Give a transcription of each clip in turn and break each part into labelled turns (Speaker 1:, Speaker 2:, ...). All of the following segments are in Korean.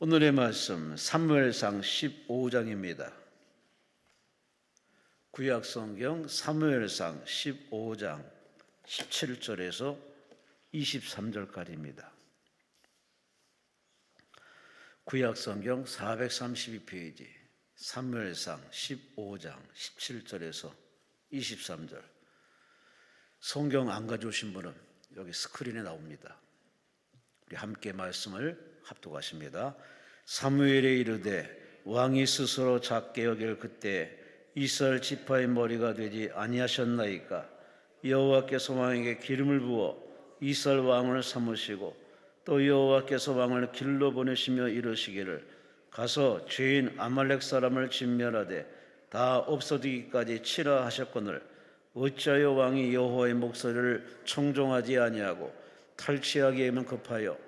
Speaker 1: 오늘의 말씀 사무엘상 15장입니다. 구약성경 사무엘상 15장 17절에서 23절까지입니다. 구약성경 432페이지 사무엘상 15장 17절에서 23절. 성경 안 가져오신 분은 여기 스크린에 나옵니다. 우리 함께 말씀을 합독하십니다. 사무엘이 이르되 왕이 스스로 작게 여길 그때 이스라엘 지파의 머리가 되지 아니하셨나이까. 여호와께서 왕에게 기름을 부어 이스라엘 왕을 삼으시고 또 여호와께서 왕을 길로 보내시며 이르시기를 가서 죄인 아말렉 사람을 진멸하되 다 없어지기까지 치라 하셨거늘 어찌하여 왕이 여호와의 목소리를 청종하지 아니하고 탈취하기에만 급하여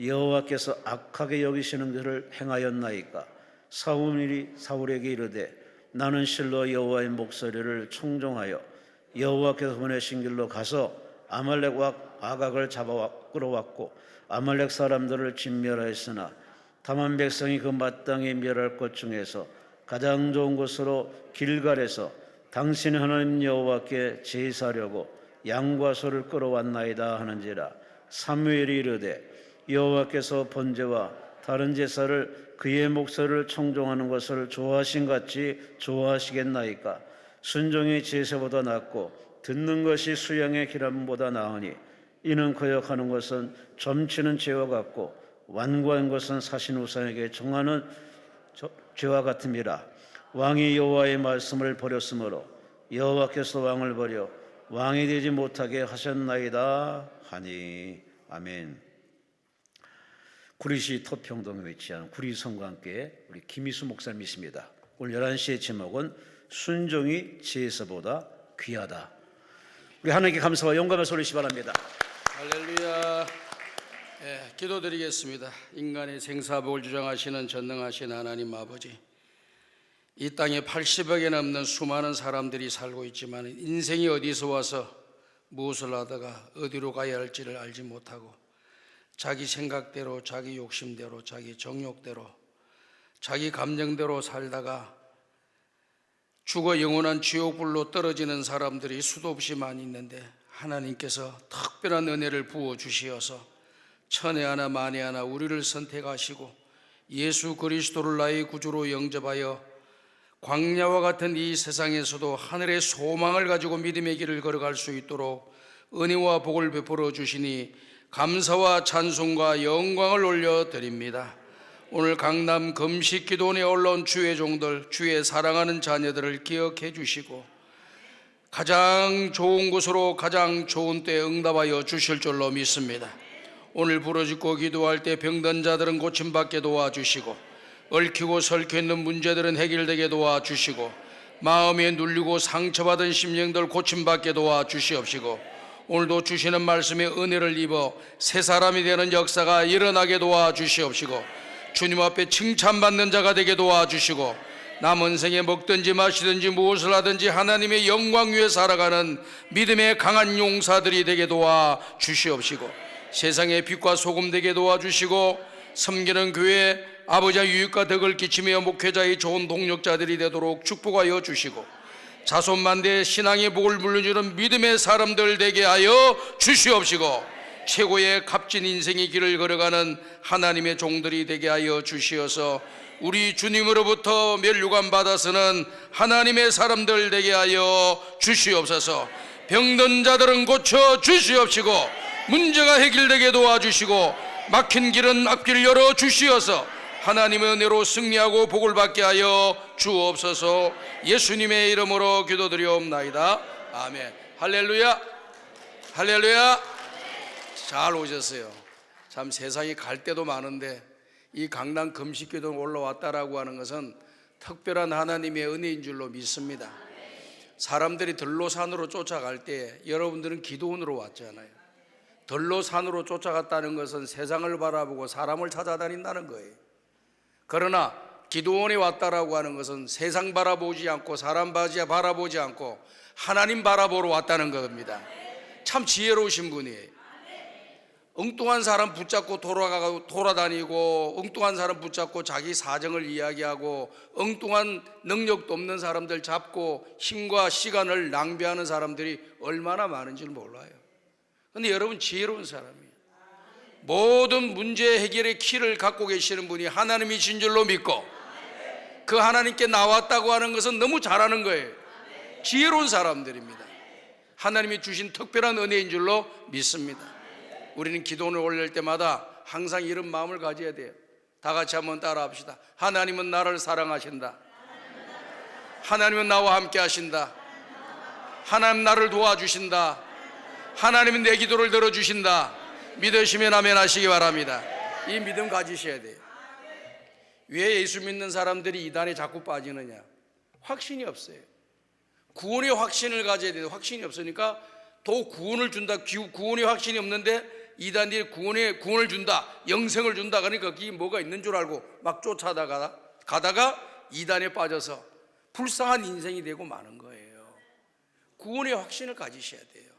Speaker 1: 여호와께서 악하게 여기시는 것을 행하였나이까. 사무엘이 사울에게 이르되 나는 실로 여호와의 목소리를 청종하여 여호와께서 보내신 길로 가서 아말렉 왕 아각을 잡아 끌어왔고 아말렉 사람들을 진멸하였으나 다만 백성이 그 마땅히 멸할 것 중에서 가장 좋은 곳으로 길갈에서 당신 하나님 여호와께 제사하려고 양과 소를 끌어왔나이다 하는지라. 사무엘이 이르되 여호와께서 번제와 다른 제사를 그의 목소리를 청종하는 것을 좋아하신 같이 좋아하시겠나이까. 순종이 제사보다 낫고 듣는 것이 수양의 기름보다 나으니 이는 거역하는 것은 점치는 죄와 같고 완고한 것은 사신 우상에게 정하는 죄와 같음이라. 왕이 여호와의 말씀을 버렸으므로 여호와께서 왕을 버려 왕이 되지 못하게 하셨나이다 하니. 아멘. 구리시 터평동에 위치한 구리성관교회 우리 김희수 목사님이십니다. 오늘 11시의 제목은 순종이 제사보다 귀하다. 우리 하나님께 감사와 영광을 돌리시 바랍니다.
Speaker 2: 할렐루야. 기도드리겠습니다. 인간의 생사복을 주장하시는 전능하신 하나님 아버지, 이 땅에 80억에 넘는 수많은 사람들이 살고 있지만 인생이 어디서 와서 무엇을 하다가 어디로 가야 할지를 알지 못하고 자기 생각대로, 자기 욕심대로, 자기 정욕대로, 자기 감정대로 살다가 죽어 영원한 지옥불로 떨어지는 사람들이 수도 없이 많이 있는데 하나님께서 특별한 은혜를 부어주시어서 천에 하나 만에 하나 우리를 선택하시고 예수 그리스도를 나의 구주로 영접하여 광야와 같은 이 세상에서도 하늘의 소망을 가지고 믿음의 길을 걸어갈 수 있도록 은혜와 복을 베풀어 주시니 감사와 찬송과 영광을 올려드립니다. 오늘 강남 금식기도원에 올라온 주의 종들, 주의 사랑하는 자녀들을 기억해 주시고 가장 좋은 곳으로 가장 좋은 때에 응답하여 주실 줄로 믿습니다. 오늘 부르짖고 기도할 때 병든 자들은 고침받게 도와주시고 얽히고 설켜 있는 문제들은 해결되게 도와주시고 마음에 눌리고 상처받은 심령들 고침받게 도와주시옵시고 오늘도 주시는 말씀에 은혜를 입어 새 사람이 되는 역사가 일어나게 도와주시옵시고 주님 앞에 칭찬받는 자가 되게 도와주시고 남은 생에 먹든지 마시든지 무엇을 하든지 하나님의 영광 위에 살아가는 믿음의 강한 용사들이 되게 도와주시옵시고 세상의 빛과 소금 되게 도와주시고 섬기는 교회 아버지와 유익과 덕을 끼치며 목회자의 좋은 동력자들이 되도록 축복하여 주시고 자손만대 신앙의 복을 물려주는 믿음의 사람들 되게 하여 주시옵시고 최고의 값진 인생의 길을 걸어가는 하나님의 종들이 되게 하여 주시어서 우리 주님으로부터 면류관 받아서는 하나님의 사람들 되게 하여 주시옵소서. 병든 자들은 고쳐 주시옵시고 문제가 해결되게 도와주시고 막힌 길은 앞길 열어 주시어서 하나님의 은혜로 승리하고 복을 받게 하여 주옵소서. 예수님의 이름으로 기도드리옵나이다. 아멘. 할렐루야. 할렐루야. 잘 오셨어요. 참 세상이 갈 데도 많은데 이 강남 금식기도 올라왔다라고 하는 것은 특별한 하나님의 은혜인 줄로 믿습니다. 사람들이 들로산으로 쫓아갈 때 여러분들은 기도원으로 왔잖아요. 들로산으로 쫓아갔다는 것은 세상을 바라보고 사람을 찾아다닌다는 거예요. 그러나 기도원에 왔다라고 하는 것은 세상 바라보지 않고 사람 바라보지 않고 하나님 바라보러 왔다는 겁니다. 참 지혜로우신 분이에요. 엉뚱한 사람 붙잡고 돌아다니고 엉뚱한 사람 붙잡고 자기 사정을 이야기하고 엉뚱한 능력도 없는 사람들 잡고 힘과 시간을 낭비하는 사람들이 얼마나 많은지 몰라요. 그런데 여러분 지혜로운 사람이에요. 모든 문제 해결의 키를 갖고 계시는 분이 하나님이신 줄로 믿고 그 하나님께 나왔다고 하는 것은 너무 잘하는 거예요. 지혜로운 사람들입니다. 하나님이 주신 특별한 은혜인 줄로 믿습니다. 우리는 기도를 올릴 때마다 항상 이런 마음을 가져야 돼요. 다 같이 한번 따라 합시다. 하나님은 나를 사랑하신다. 하나님은 나와 함께 하신다. 하나님 나를 도와주신다. 하나님은 내 기도를 들어주신다. 믿으시면 아멘 하시기 바랍니다. 이 믿음 가지셔야 돼요. 왜 예수 믿는 사람들이 이단에 자꾸 빠지느냐? 확신이 없어요. 구원의 확신을 가져야 돼요. 확신이 없으니까 또 구원을 준다. 구원의 확신이 없는데 이단들이 구원을 준다, 영생을 준다. 그러니까 그게 뭐가 있는 줄 알고 막 가다가 이단에 빠져서 불쌍한 인생이 되고 마는 거예요. 구원의 확신을 가지셔야 돼요.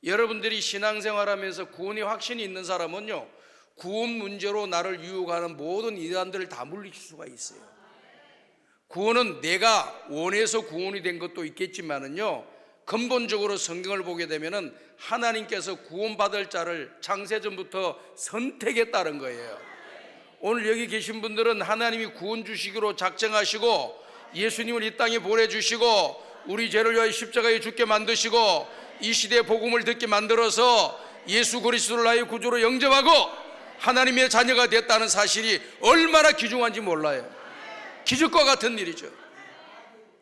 Speaker 2: 여러분들이 신앙생활하면서 구원의 확신이 있는 사람은요, 구원 문제로 나를 유혹하는 모든 이단들을 다 물리칠 수가 있어요. 구원은 내가 원해서 구원이 된 것도 있겠지만은요, 근본적으로 성경을 보게 되면은 하나님께서 구원받을 자를 창세전부터 선택했다는 거예요. 오늘 여기 계신 분들은 하나님이 구원 주시기로 작정하시고 예수님을 이 땅에 보내주시고 우리 죄를 위하여 십자가에 죽게 만드시고 이 시대의 복음을 듣게 만들어서 예수 그리스도를 나의 구주로 영접하고 하나님의 자녀가 됐다는 사실이 얼마나 귀중한지 몰라요. 기적과 같은 일이죠.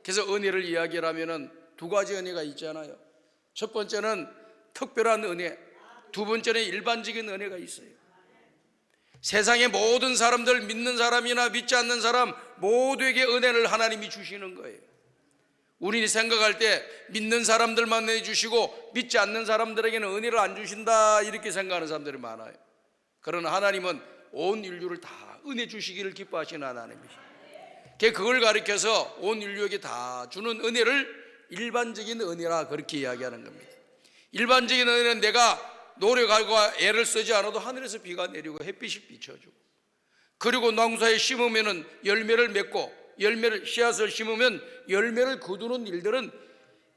Speaker 2: 그래서 은혜를 이야기하면은 두 가지 은혜가 있잖아요. 첫 번째는 특별한 은혜, 두 번째는 일반적인 은혜가 있어요. 세상의 모든 사람들, 믿는 사람이나 믿지 않는 사람 모두에게 은혜를 하나님이 주시는 거예요. 우리는 생각할 때 믿는 사람들만 은혜 주시고 믿지 않는 사람들에게는 은혜를 안 주신다 이렇게 생각하는 사람들이 많아요. 그러나 하나님은 온 인류를 다 은혜 주시기를 기뻐하시는 하나님이십니다. 그걸 가리켜서 온 인류에게 다 주는 은혜를 일반적인 은혜라 그렇게 이야기하는 겁니다. 일반적인 은혜는 내가 노력하고 애를 쓰지 않아도 하늘에서 비가 내리고 햇빛이 비춰주고, 그리고 농사에 심으면 열매를 맺고 씨앗을 심으면 열매를 거두는 일들은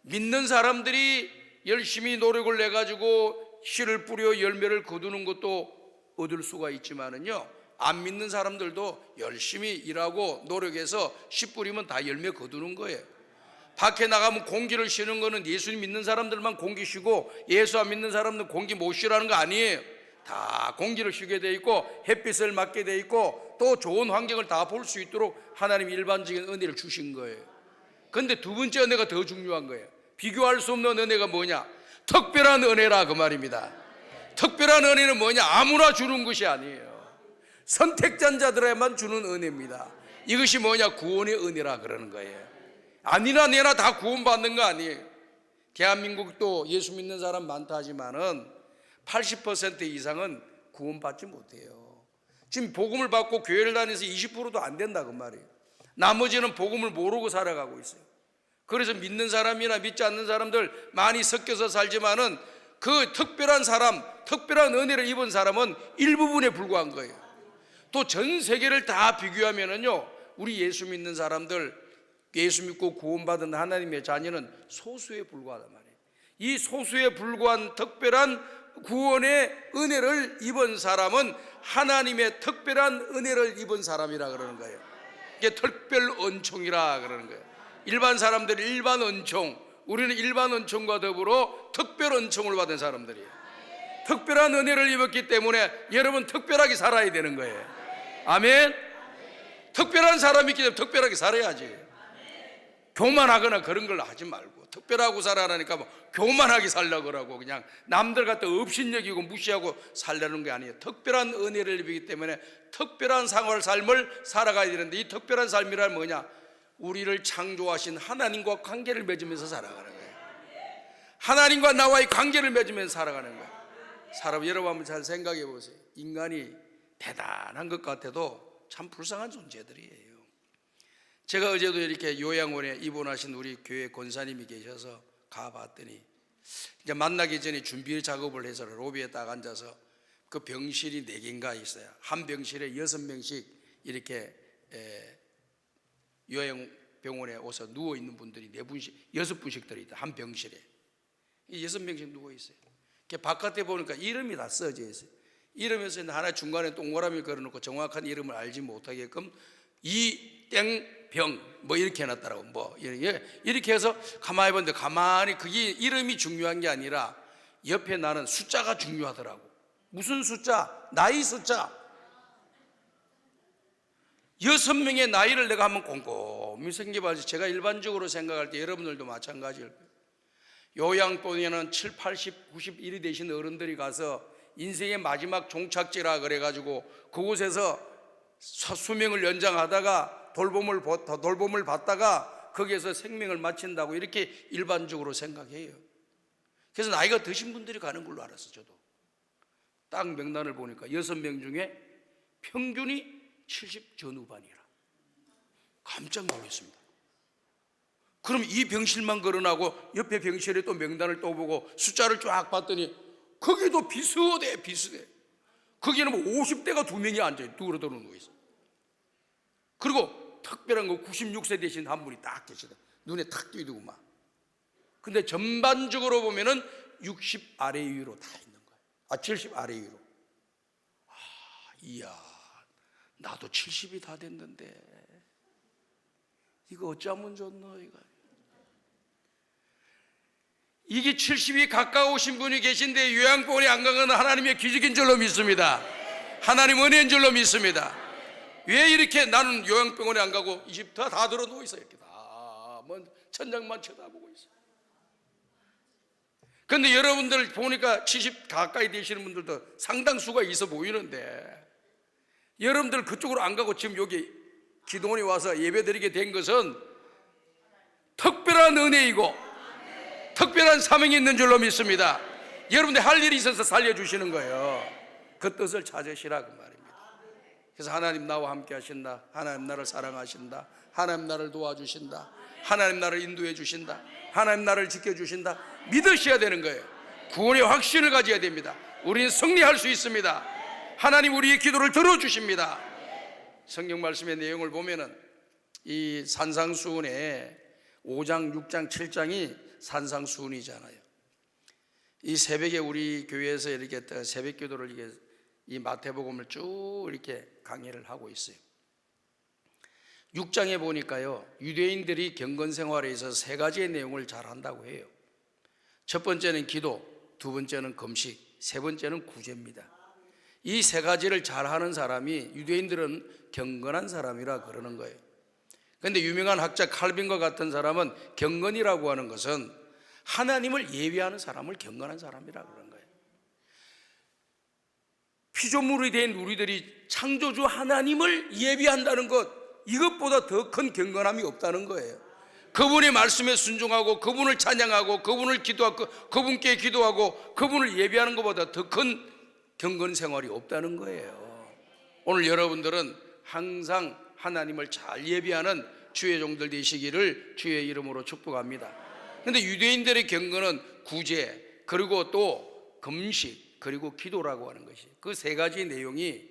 Speaker 2: 믿는 사람들이 열심히 노력을 내가지고 씨를 뿌려 열매를 거두는 것도 얻을 수가 있지만은요, 안 믿는 사람들도 열심히 일하고 노력해서 씨 뿌리면 다 열매 거두는 거예요. 밖에 나가면 공기를 쉬는 거는 예수님 믿는 사람들만 공기 쉬고 예수 안 믿는 사람들은 공기 못 쉬라는 거 아니에요. 다 공기를 쉬게 돼 있고 햇빛을 맞게 돼 있고 또 좋은 환경을 다 볼 수 있도록 하나님이 일반적인 은혜를 주신 거예요. 그런데 두 번째 은혜가 더 중요한 거예요. 비교할 수 없는 은혜가 뭐냐? 특별한 은혜라 그 말입니다. 특별한 은혜는 뭐냐? 아무나 주는 것이 아니에요. 선택된 자들에만 주는 은혜입니다. 이것이 뭐냐? 구원의 은혜라 그러는 거예요. 아니나 내나 다 구원받는 거 아니에요. 대한민국도 예수 믿는 사람 많다 하지만은 80% 이상은 구원받지 못해요. 지금 복음을 받고 교회를 다니면서 20%도 안 된다 그 말이에요. 나머지는 복음을 모르고 살아가고 있어요. 그래서 믿는 사람이나 믿지 않는 사람들 많이 섞여서 살지만은 그 특별한 사람, 특별한 은혜를 입은 사람은 일부분에 불과한 거예요. 또 전 세계를 다 비교하면은요, 우리 예수 믿는 사람들, 예수 믿고 구원받은 하나님의 자녀는 소수에 불과하단 말이에요. 이 소수에 불과한 특별한 구원의 은혜를 입은 사람은 하나님의 특별한 은혜를 입은 사람이라 그러는 거예요. 이게 특별 은총이라 그러는 거예요. 일반 사람들은 일반 은총, 우리는 일반 은총과 더불어 특별 은총을 받은 사람들이에요. 특별한 은혜를 입었기 때문에 여러분 특별하게 살아야 되는 거예요. 아멘. 특별한 사람이 있기 때문에 특별하게 살아야지. 교만하거나 그런 걸 하지 말고 특별하고 살아라니까 뭐 교만하게 살려고 그러고 그냥 남들 갖다 업신여기고 무시하고 살려는 게 아니에요. 특별한 은혜를 입기 때문에 특별한 삶을 살아가야 되는데, 이 특별한 삶이란 뭐냐? 우리를 창조하신 하나님과 관계를 맺으면서 살아가는 거예요. 하나님과 나와의 관계를 맺으면서 살아가는 거예요. 여러분 한번 잘 생각해 보세요. 인간이 대단한 것 같아도 참 불쌍한 존재들이에요. 제가 어제도 이렇게 요양원에 입원하신 우리 교회 권사님이 계셔서 가봤더니 이제 만나기 전에 준비 작업을 해서 로비에 딱 앉아서 그 병실이 4개인가 있어요. 한 병실에 6명씩 이렇게 요양병원에 와서 누워있는 분들이 4분씩 6분씩 들어있다. 한 병실에 6명씩 누워있어요. 바깥에 보니까 이름이 다 써져 있어요. 이름에서 하나 중간에 동그라미 걸어놓고 정확한 이름을 알지 못하게끔 이땡병 뭐 이렇게 해놨더라고. 뭐 이렇게 해서 가만히 봤는데 가만히 그게 이름이 중요한 게 아니라 옆에 나는 숫자가 중요하더라고. 무슨 숫자? 나이 숫자. 6명의 나이를 내가 한번 꼼꼼히 생각해봐야지. 제가 일반적으로 생각할 때 여러분들도 마찬가지일 거예요. 요양병원에는 7, 80, 91이 되신 어른들이 가서 인생의 마지막 종착지라 그래가지고 그곳에서 수명을 연장하다가 돌봄을 받다가 거기에서 생명을 마친다고 이렇게 일반적으로 생각해요. 그래서 나이가 드신 분들이 가는 걸로 알았어요. 저도 딱 명단을 보니까 6명 중에 평균이 70 전후반이라 깜짝 놀랐습니다. 그럼 이 병실만 거론하고 옆에 병실에 또 명단을 또 보고 숫자를 쫙 봤더니 거기도 비슷해. 거기는 뭐 50대가 2명이 앉아요. 누구로 누워있어. 그리고 특별한 거 96세 되신 한 분이 딱 계시다. 눈에 탁 띄고 막. 근데 전반적으로 보면은 60 아래 위로 다 있는 거예요. 70 아래 위로. 이야, 나도 70이 다 됐는데 이거 어쩌면 좋노 이거. 이게 70이 가까우신 분이 계신데 요양병원에 안 간 건 하나님의 기적인 줄로 믿습니다. 하나님 은혜인 줄로 믿습니다. 왜 이렇게 나는 요양병원에 안 가고 이 집 다 들어 누워 있어요. 이렇게 다 뭐 천장만 쳐다보고 있어요. 그런데 여러분들 보니까 70 가까이 되시는 분들도 상당수가 있어 보이는데 여러분들 그쪽으로 안 가고 지금 여기 기도원에 와서 예배드리게 된 것은 특별한 은혜이고 특별한 사명이 있는 줄로 믿습니다. 여러분들 할 일이 있어서 살려주시는 거예요. 그 뜻을 찾으시라 그 말입니다. 그래서 하나님 나와 함께 하신다. 하나님 나를 사랑하신다. 하나님 나를 도와주신다. 하나님 나를 인도해 주신다. 하나님 나를 지켜주신다. 믿으셔야 되는 거예요. 구원의 확신을 가져야 됩니다. 우리는 승리할 수 있습니다. 하나님 우리의 기도를 들어주십니다. 성경 말씀의 내용을 보면은 이 산상수훈의 5장, 6장, 7장이 산상수훈이잖아요. 이 새벽에 우리 교회에서 이렇게 새벽 기도를 이렇게 이 마태복음을 쭉 이렇게 강의를 하고 있어요. 6장에 보니까요, 유대인들이 경건 생활에 있어서 3가지의 내용을 잘 한다고 해요. 첫 번째는 기도, 두 번째는 금식, 세 번째는 구제입니다. 이 3가지를 잘 하는 사람이 유대인들은 경건한 사람이라 그러는 거예요. 그런데 유명한 학자 칼빈과 같은 사람은 경건이라고 하는 것은 하나님을 예배하는 사람을 경건한 사람이라 그런 거예요. 피조물이 된 우리들이 창조주 하나님을 예배한다는 것, 이것보다 더 큰 경건함이 없다는 거예요. 그분의 말씀에 순종하고 그분을 찬양하고 그분을 기도하고 그분께 기도하고 그분을 예배하는 것보다 더 큰 경건 생활이 없다는 거예요. 오늘 여러분들은 항상 하나님을 잘 예배하는 주의 종들 되시기를 주의 이름으로 축복합니다. 그런데 유대인들의 경건은 구제, 그리고 또 금식, 그리고 기도라고 하는 것이, 그 3가지 내용이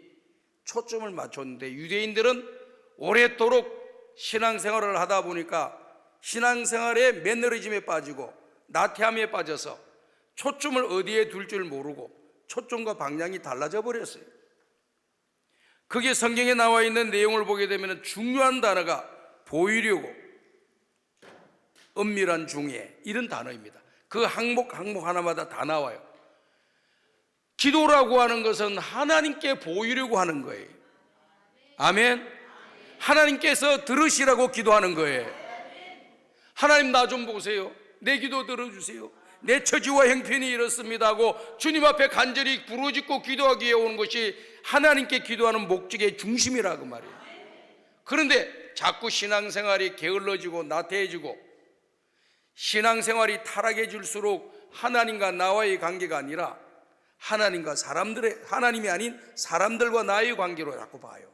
Speaker 2: 초점을 맞췄는데 유대인들은 오랫도록 신앙생활을 하다 보니까 신앙생활의 매너리즘에 빠지고 나태함에 빠져서 초점을 어디에 둘 줄 모르고 초점과 방향이 달라져 버렸어요. 그게 성경에 나와 있는 내용을 보게 되면 중요한 단어가 보이려고, 은밀한 중에, 이런 단어입니다. 그 항목 하나마다 다 나와요. 기도라고 하는 것은 하나님께 보이려고 하는 거예요. 아멘. 하나님께서 들으시라고 기도하는 거예요. 하나님 나 좀 보세요. 내 기도 들어주세요. 내 처지와 형편이 이렇습니다 하고 주님 앞에 간절히 부르짖고 기도하기 위해 오는 것이 하나님께 기도하는 목적의 중심이라고 말이에요. 그런데 자꾸 신앙생활이 게을러지고 나태해지고 신앙생활이 타락해질수록 하나님과 나와의 관계가 아니라 하나님이 아닌 사람들과 나의 관계로 자꾸 봐요.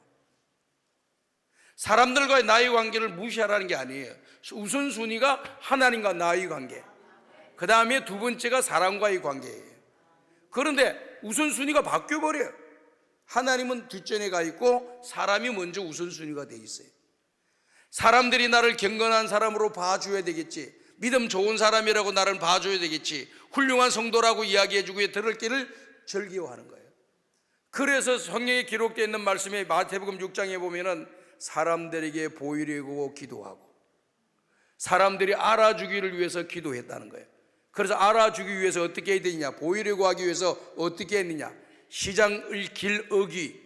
Speaker 2: 사람들과의 나의 관계를 무시하라는 게 아니에요. 우선순위가 하나님과 나의 관계. 그 다음에 두 번째가 사람과의 관계예요. 그런데 우선순위가 바뀌어버려요. 하나님은 뒷전에 가 있고 사람이 먼저 우선순위가 돼 있어요. 사람들이 나를 경건한 사람으로 봐줘야 되겠지, 믿음 좋은 사람이라고 나를 봐줘야 되겠지, 훌륭한 성도라고 이야기해주고 들을 길을 즐겨하는 거예요. 그래서 성경에 기록되어 있는 말씀에 마태복음 6장에 보면은 사람들에게 보이려고 기도하고 사람들이 알아주기를 위해서 기도했다는 거예요. 그래서 알아주기 위해서 어떻게 해야 되느냐, 보이려고 하기 위해서 어떻게 했느냐, 시장을 길 어귀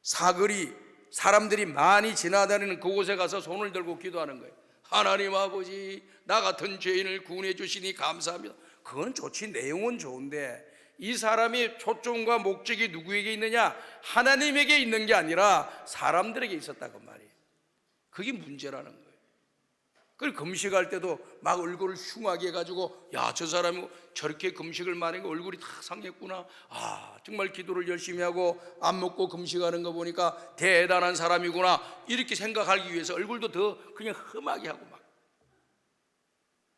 Speaker 2: 사거리 사람들이 많이 지나다니는 그곳에 가서 손을 들고 기도하는 거예요. 하나님 아버지, 나 같은 죄인을 구원해 주시니 감사합니다. 그건 좋지, 내용은 좋은데 이 사람의 초점과 목적이 누구에게 있느냐, 하나님에게 있는 게 아니라 사람들에게 있었다고 말이에요. 그게 문제라는 거예요. 그리고 금식할 때도 막 얼굴을 흉하게 해가지고, 야, 저 사람이 저렇게 금식을 많이 하니까 얼굴이 다 상했구나, 아, 정말 기도를 열심히 하고 안 먹고 금식하는 거 보니까 대단한 사람이구나, 이렇게 생각하기 위해서 얼굴도 더 그냥 험하게 하고 막.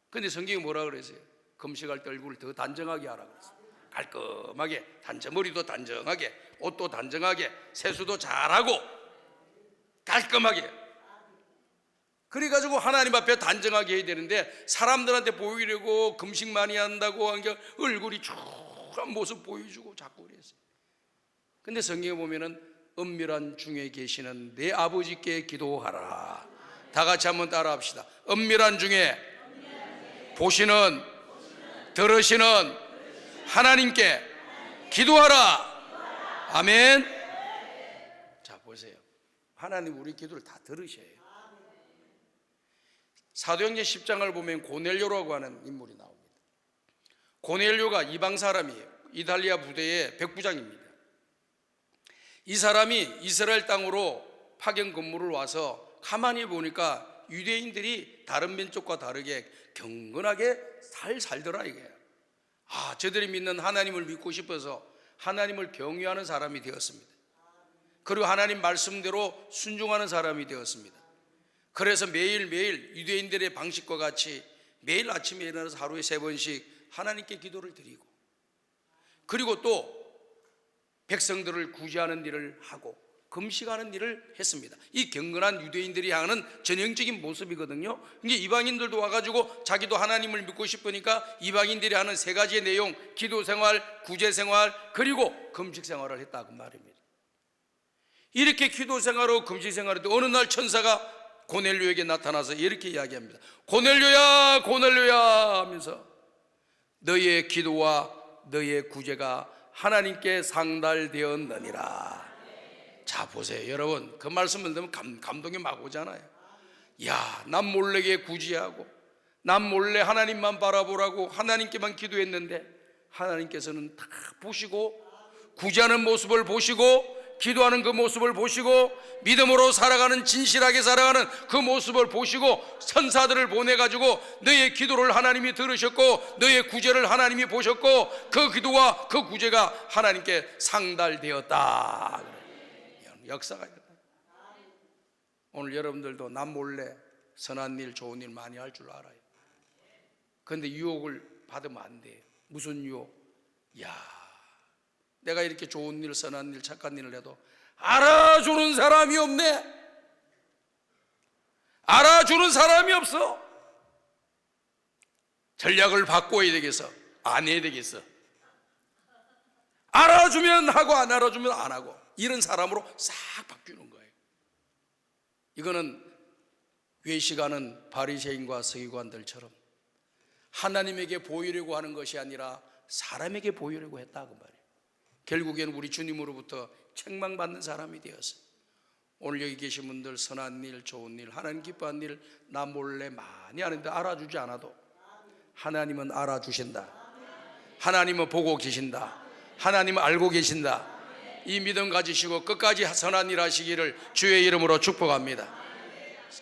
Speaker 2: 근데 성경이 뭐라 그랬어요? 금식할 때 얼굴을 더 단정하게 하라 그랬어요. 깔끔하게, 머리도 단정하게, 옷도 단정하게, 세수도 잘하고 깔끔하게. 그래가지고 하나님 앞에 단정하게 해야 되는데, 사람들한테 보이려고 금식 많이 한다고 하니까 얼굴이 초라한 모습 보여주고 자꾸 그랬어요. 근데 성경에 보면은 은밀한 중에 계시는 내 아버지께 기도하라. 다 같이 한번 따라 합시다. 은밀한 중에 보시는, 들으시는 하나님께 기도하라. 아멘. 자, 보세요. 하나님 우리 기도를 다 들으셔요. 사도행전 10장을 보면 고넬료라고 하는 인물이 나옵니다. 고넬료가 이방 사람이에요. 이탈리아 부대의 백부장입니다. 이 사람이 이스라엘 땅으로 파견 근무를 와서 가만히 보니까 유대인들이 다른 민족과 다르게 경건하게 잘 살더라 이거예요. 아, 저들이 믿는 하나님을 믿고 싶어서 하나님을 경외하는 사람이 되었습니다. 그리고 하나님 말씀대로 순종하는 사람이 되었습니다. 그래서 매일매일 유대인들의 방식과 같이 매일 아침에 일어나서 하루에 3번씩 하나님께 기도를 드리고, 그리고 또 백성들을 구제하는 일을 하고 금식하는 일을 했습니다. 이 경건한 유대인들이 하는 전형적인 모습이거든요. 이게 이방인들도 와가지고 자기도 하나님을 믿고 싶으니까 이방인들이 하는 3가지의 내용, 기도 생활, 구제 생활, 그리고 금식 생활을 했다고 말입니다. 이렇게 기도 생활하고 금식 생활에도 어느 날 천사가 고넬료에게 나타나서 이렇게 이야기합니다. 고넬료야, 고넬료야 하면서 너의 기도와 너의 구제가 하나님께 상달되었느니라. 자, 보세요 여러분, 그 말씀을 들으면 감동이 막 오잖아요. 야, 남 몰래게 구제하고 남 몰래 하나님만 바라보라고 하나님께만 기도했는데 하나님께서는 다 보시고, 구제하는 모습을 보시고, 기도하는 그 모습을 보시고, 믿음으로 살아가는, 진실하게 살아가는 그 모습을 보시고, 천사들을 보내가지고 너의 기도를 하나님이 들으셨고 너의 구제를 하나님이 보셨고 그 기도와 그 구제가 하나님께 상달되었다. 역사가 있다. 오늘 여러분들도 남 몰래 선한 일, 좋은 일 많이 할 줄 알아요. 그런데 유혹을 받으면 안 돼요. 무슨 유혹? 야, 내가 이렇게 좋은 일, 선한 일, 착한 일을 해도 알아주는 사람이 없네. 알아주는 사람이 없어. 전략을 바꿔야 되겠어? 안 해야 되겠어? 알아주면 하고 안 알아주면 안 하고, 이런 사람으로 싹 바뀌는 거예요. 이거는 외식하는 바리새인과 서기관들처럼 하나님에게 보이려고 하는 것이 아니라 사람에게 보이려고 했다고 말이에요. 결국에는 우리 주님으로부터 책망받는 사람이 되었어요. 오늘 여기 계신 분들 선한 일, 좋은 일, 하나님 기뻐하는 일 나 몰래 많이 하는데 알아주지 않아도 하나님은 알아주신다. 하나님은 보고 계신다. 하나님은 알고 계신다. 이 믿음 가지시고 끝까지 선한 일 하시기를 주의 이름으로 축복합니다.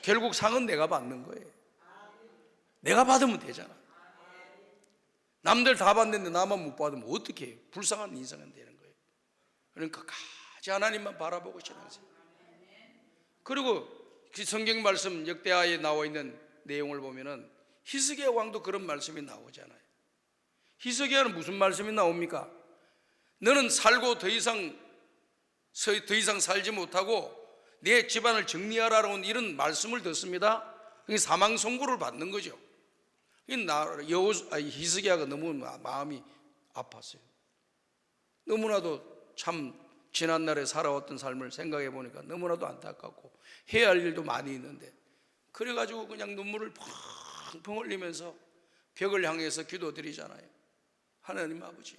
Speaker 2: 결국 상은 내가 받는 거예요. 내가 받으면 되잖아. 남들 다 받는데 나만 못 받으면 어떻게 해요? 불쌍한 인생은 되는 거예요. 그러니까 끝까지 하나님만 바라보고 신앙생활. 그리고 그 성경 말씀 역대하에 나와 있는 내용을 보면은 히스기야 왕도 그런 말씀이 나오잖아요. 히스기야는 무슨 말씀이 나옵니까? 너는 살고 더 이상 살지 못하고 내 집안을 정리하라는 이런 말씀을 듣습니다. 사망 선고를 받는 거죠. 히스기야가 너무 마음이 아팠어요. 너무나도 참 지난날에 살아왔던 삶을 생각해 보니까 너무나도 안타깝고 해야 할 일도 많이 있는데, 그래가지고 그냥 눈물을 펑펑 흘리면서 벽을 향해서 기도드리잖아요. 하나님 아버지,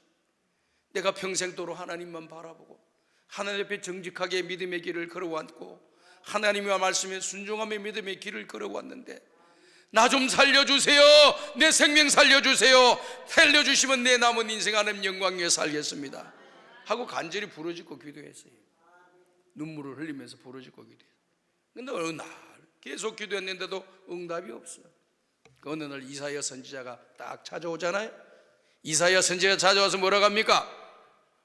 Speaker 2: 내가 평생도록 하나님만 바라보고 하나님 옆에 정직하게 믿음의 길을 걸어왔고 하나님의 말씀에 순종함의 믿음의 길을 걸어왔는데 나 좀 살려주세요. 내 생명 살려주세요. 살려주시면 내 남은 인생 하나님 영광 위에 살겠습니다 하고 간절히 부르짖고 기도했어요. 눈물을 흘리면서 부르짖고 기도했어요. 근데 어느 날 계속 기도했는데도 응답이 없어요. 어느 날 이사야 선지자가 딱 찾아오잖아요. 이사야 선지자가 찾아와서 뭐라고 합니까?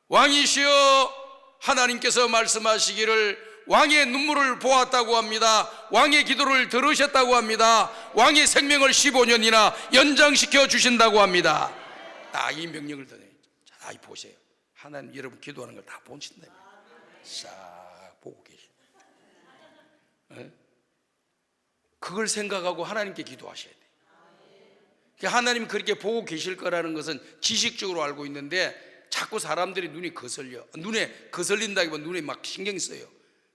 Speaker 2: 왕이시여, 하나님께서 말씀하시기를 왕의 눈물을 보았다고 합니다. 왕의 기도를 들으셨다고 합니다. 왕의 생명을 15년이나 연장시켜 주신다고 합니다. 딱 이 명령을 듣네. 자, 보세요. 하나님 여러분 기도하는 걸 다 보신답니다. 싹 보고 계십니다. 그걸 생각하고 하나님께 기도하셔야 돼요. 하나님 그렇게 보고 계실 거라는 것은 지식적으로 알고 있는데 자꾸 사람들이 눈에 거슬린다기보다 눈에 막 신경이 써요.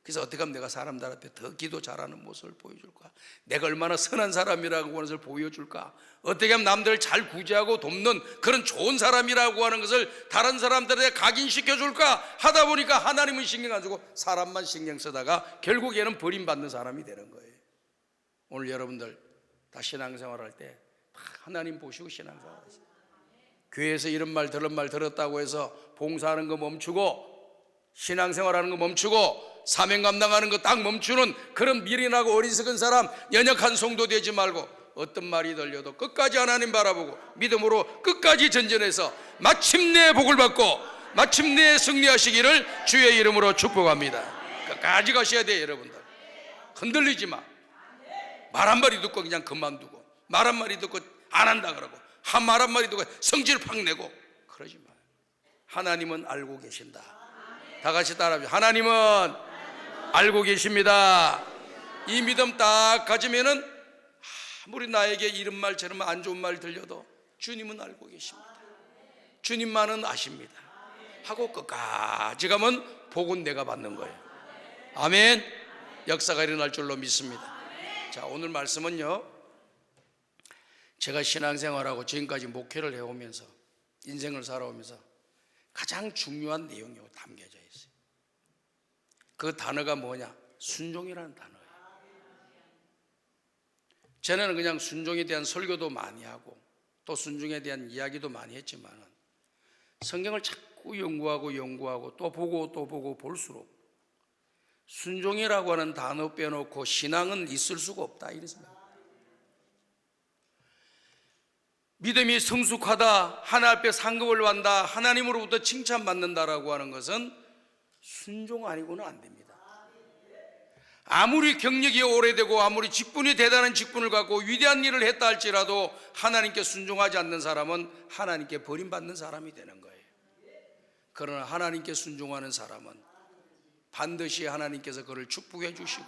Speaker 2: 그래서 어떻게 하면 내가 사람들 앞에 더 기도 잘하는 모습을 보여줄까? 내가 얼마나 선한 사람이라고 하는 것을 보여줄까? 어떻게 하면 남들을 잘 구제하고 돕는 그런 좋은 사람이라고 하는 것을 다른 사람들에게 각인시켜줄까? 하다 보니까 하나님은 신경 안 쓰고 사람만 신경 쓰다가 결국에는 버림받는 사람이 되는 거예요. 오늘 여러분들 다 신앙생활할 때 하나님 보시고 신앙생활 하세요. 교회에서 이런 말 저런 말 들었다고 해서 봉사하는 거 멈추고 신앙생활하는 거 멈추고 사명 감당하는 거 딱 멈추는 그런 미련하고 어리석은 사람, 연약한 성도 되지 말고 어떤 말이 들려도 끝까지 하나님 바라보고 믿음으로 끝까지 전전해서 마침내 복을 받고 마침내 승리하시기를 주의 이름으로 축복합니다. 끝까지 가셔야 돼요. 여러분들 흔들리지 마. 말 한마디 듣고 그냥 그만두고 말 한마디 듣고 안 한다 그러고 말 한마디 듣고 성질 팍 내고 그러지 마요. 하나님은 알고 계신다. 다 같이 따라합시다. 하나님은 알고 계십니다. 이 믿음 딱 가지면은 아무리 나에게 이런 말 저런 말 안 좋은 말 들려도 주님은 알고 계십니다. 주님만은 아십니다 하고 끝까지 가면 복은 내가 받는 거예요. 아멘. 역사가 일어날 줄로 믿습니다. 자, 오늘 말씀은요, 제가 신앙생활하고 지금까지 목회를 해오면서 인생을 살아오면서 가장 중요한 내용이 담겨져 있어요. 그 단어가 뭐냐? 순종이라는 단어예요. 전에는 그냥 순종에 대한 설교도 많이 하고 또 순종에 대한 이야기도 많이 했지만 성경을 자꾸 연구하고 또 보고 볼수록 순종이라고 하는 단어 빼놓고 신앙은 있을 수가 없다, 이런 생각. 믿음이 성숙하다, 하나님 앞에 상급을 받는다, 하나님으로부터 칭찬받는다라고 하는 것은 순종 아니고는 안 됩니다. 아무리 경력이 오래되고 아무리 직분이 대단한 직분을 갖고 위대한 일을 했다 할지라도 하나님께 순종하지 않는 사람은 하나님께 버림받는 사람이 되는 거예요. 그러나 하나님께 순종하는 사람은 반드시 하나님께서 그를 축복해 주시고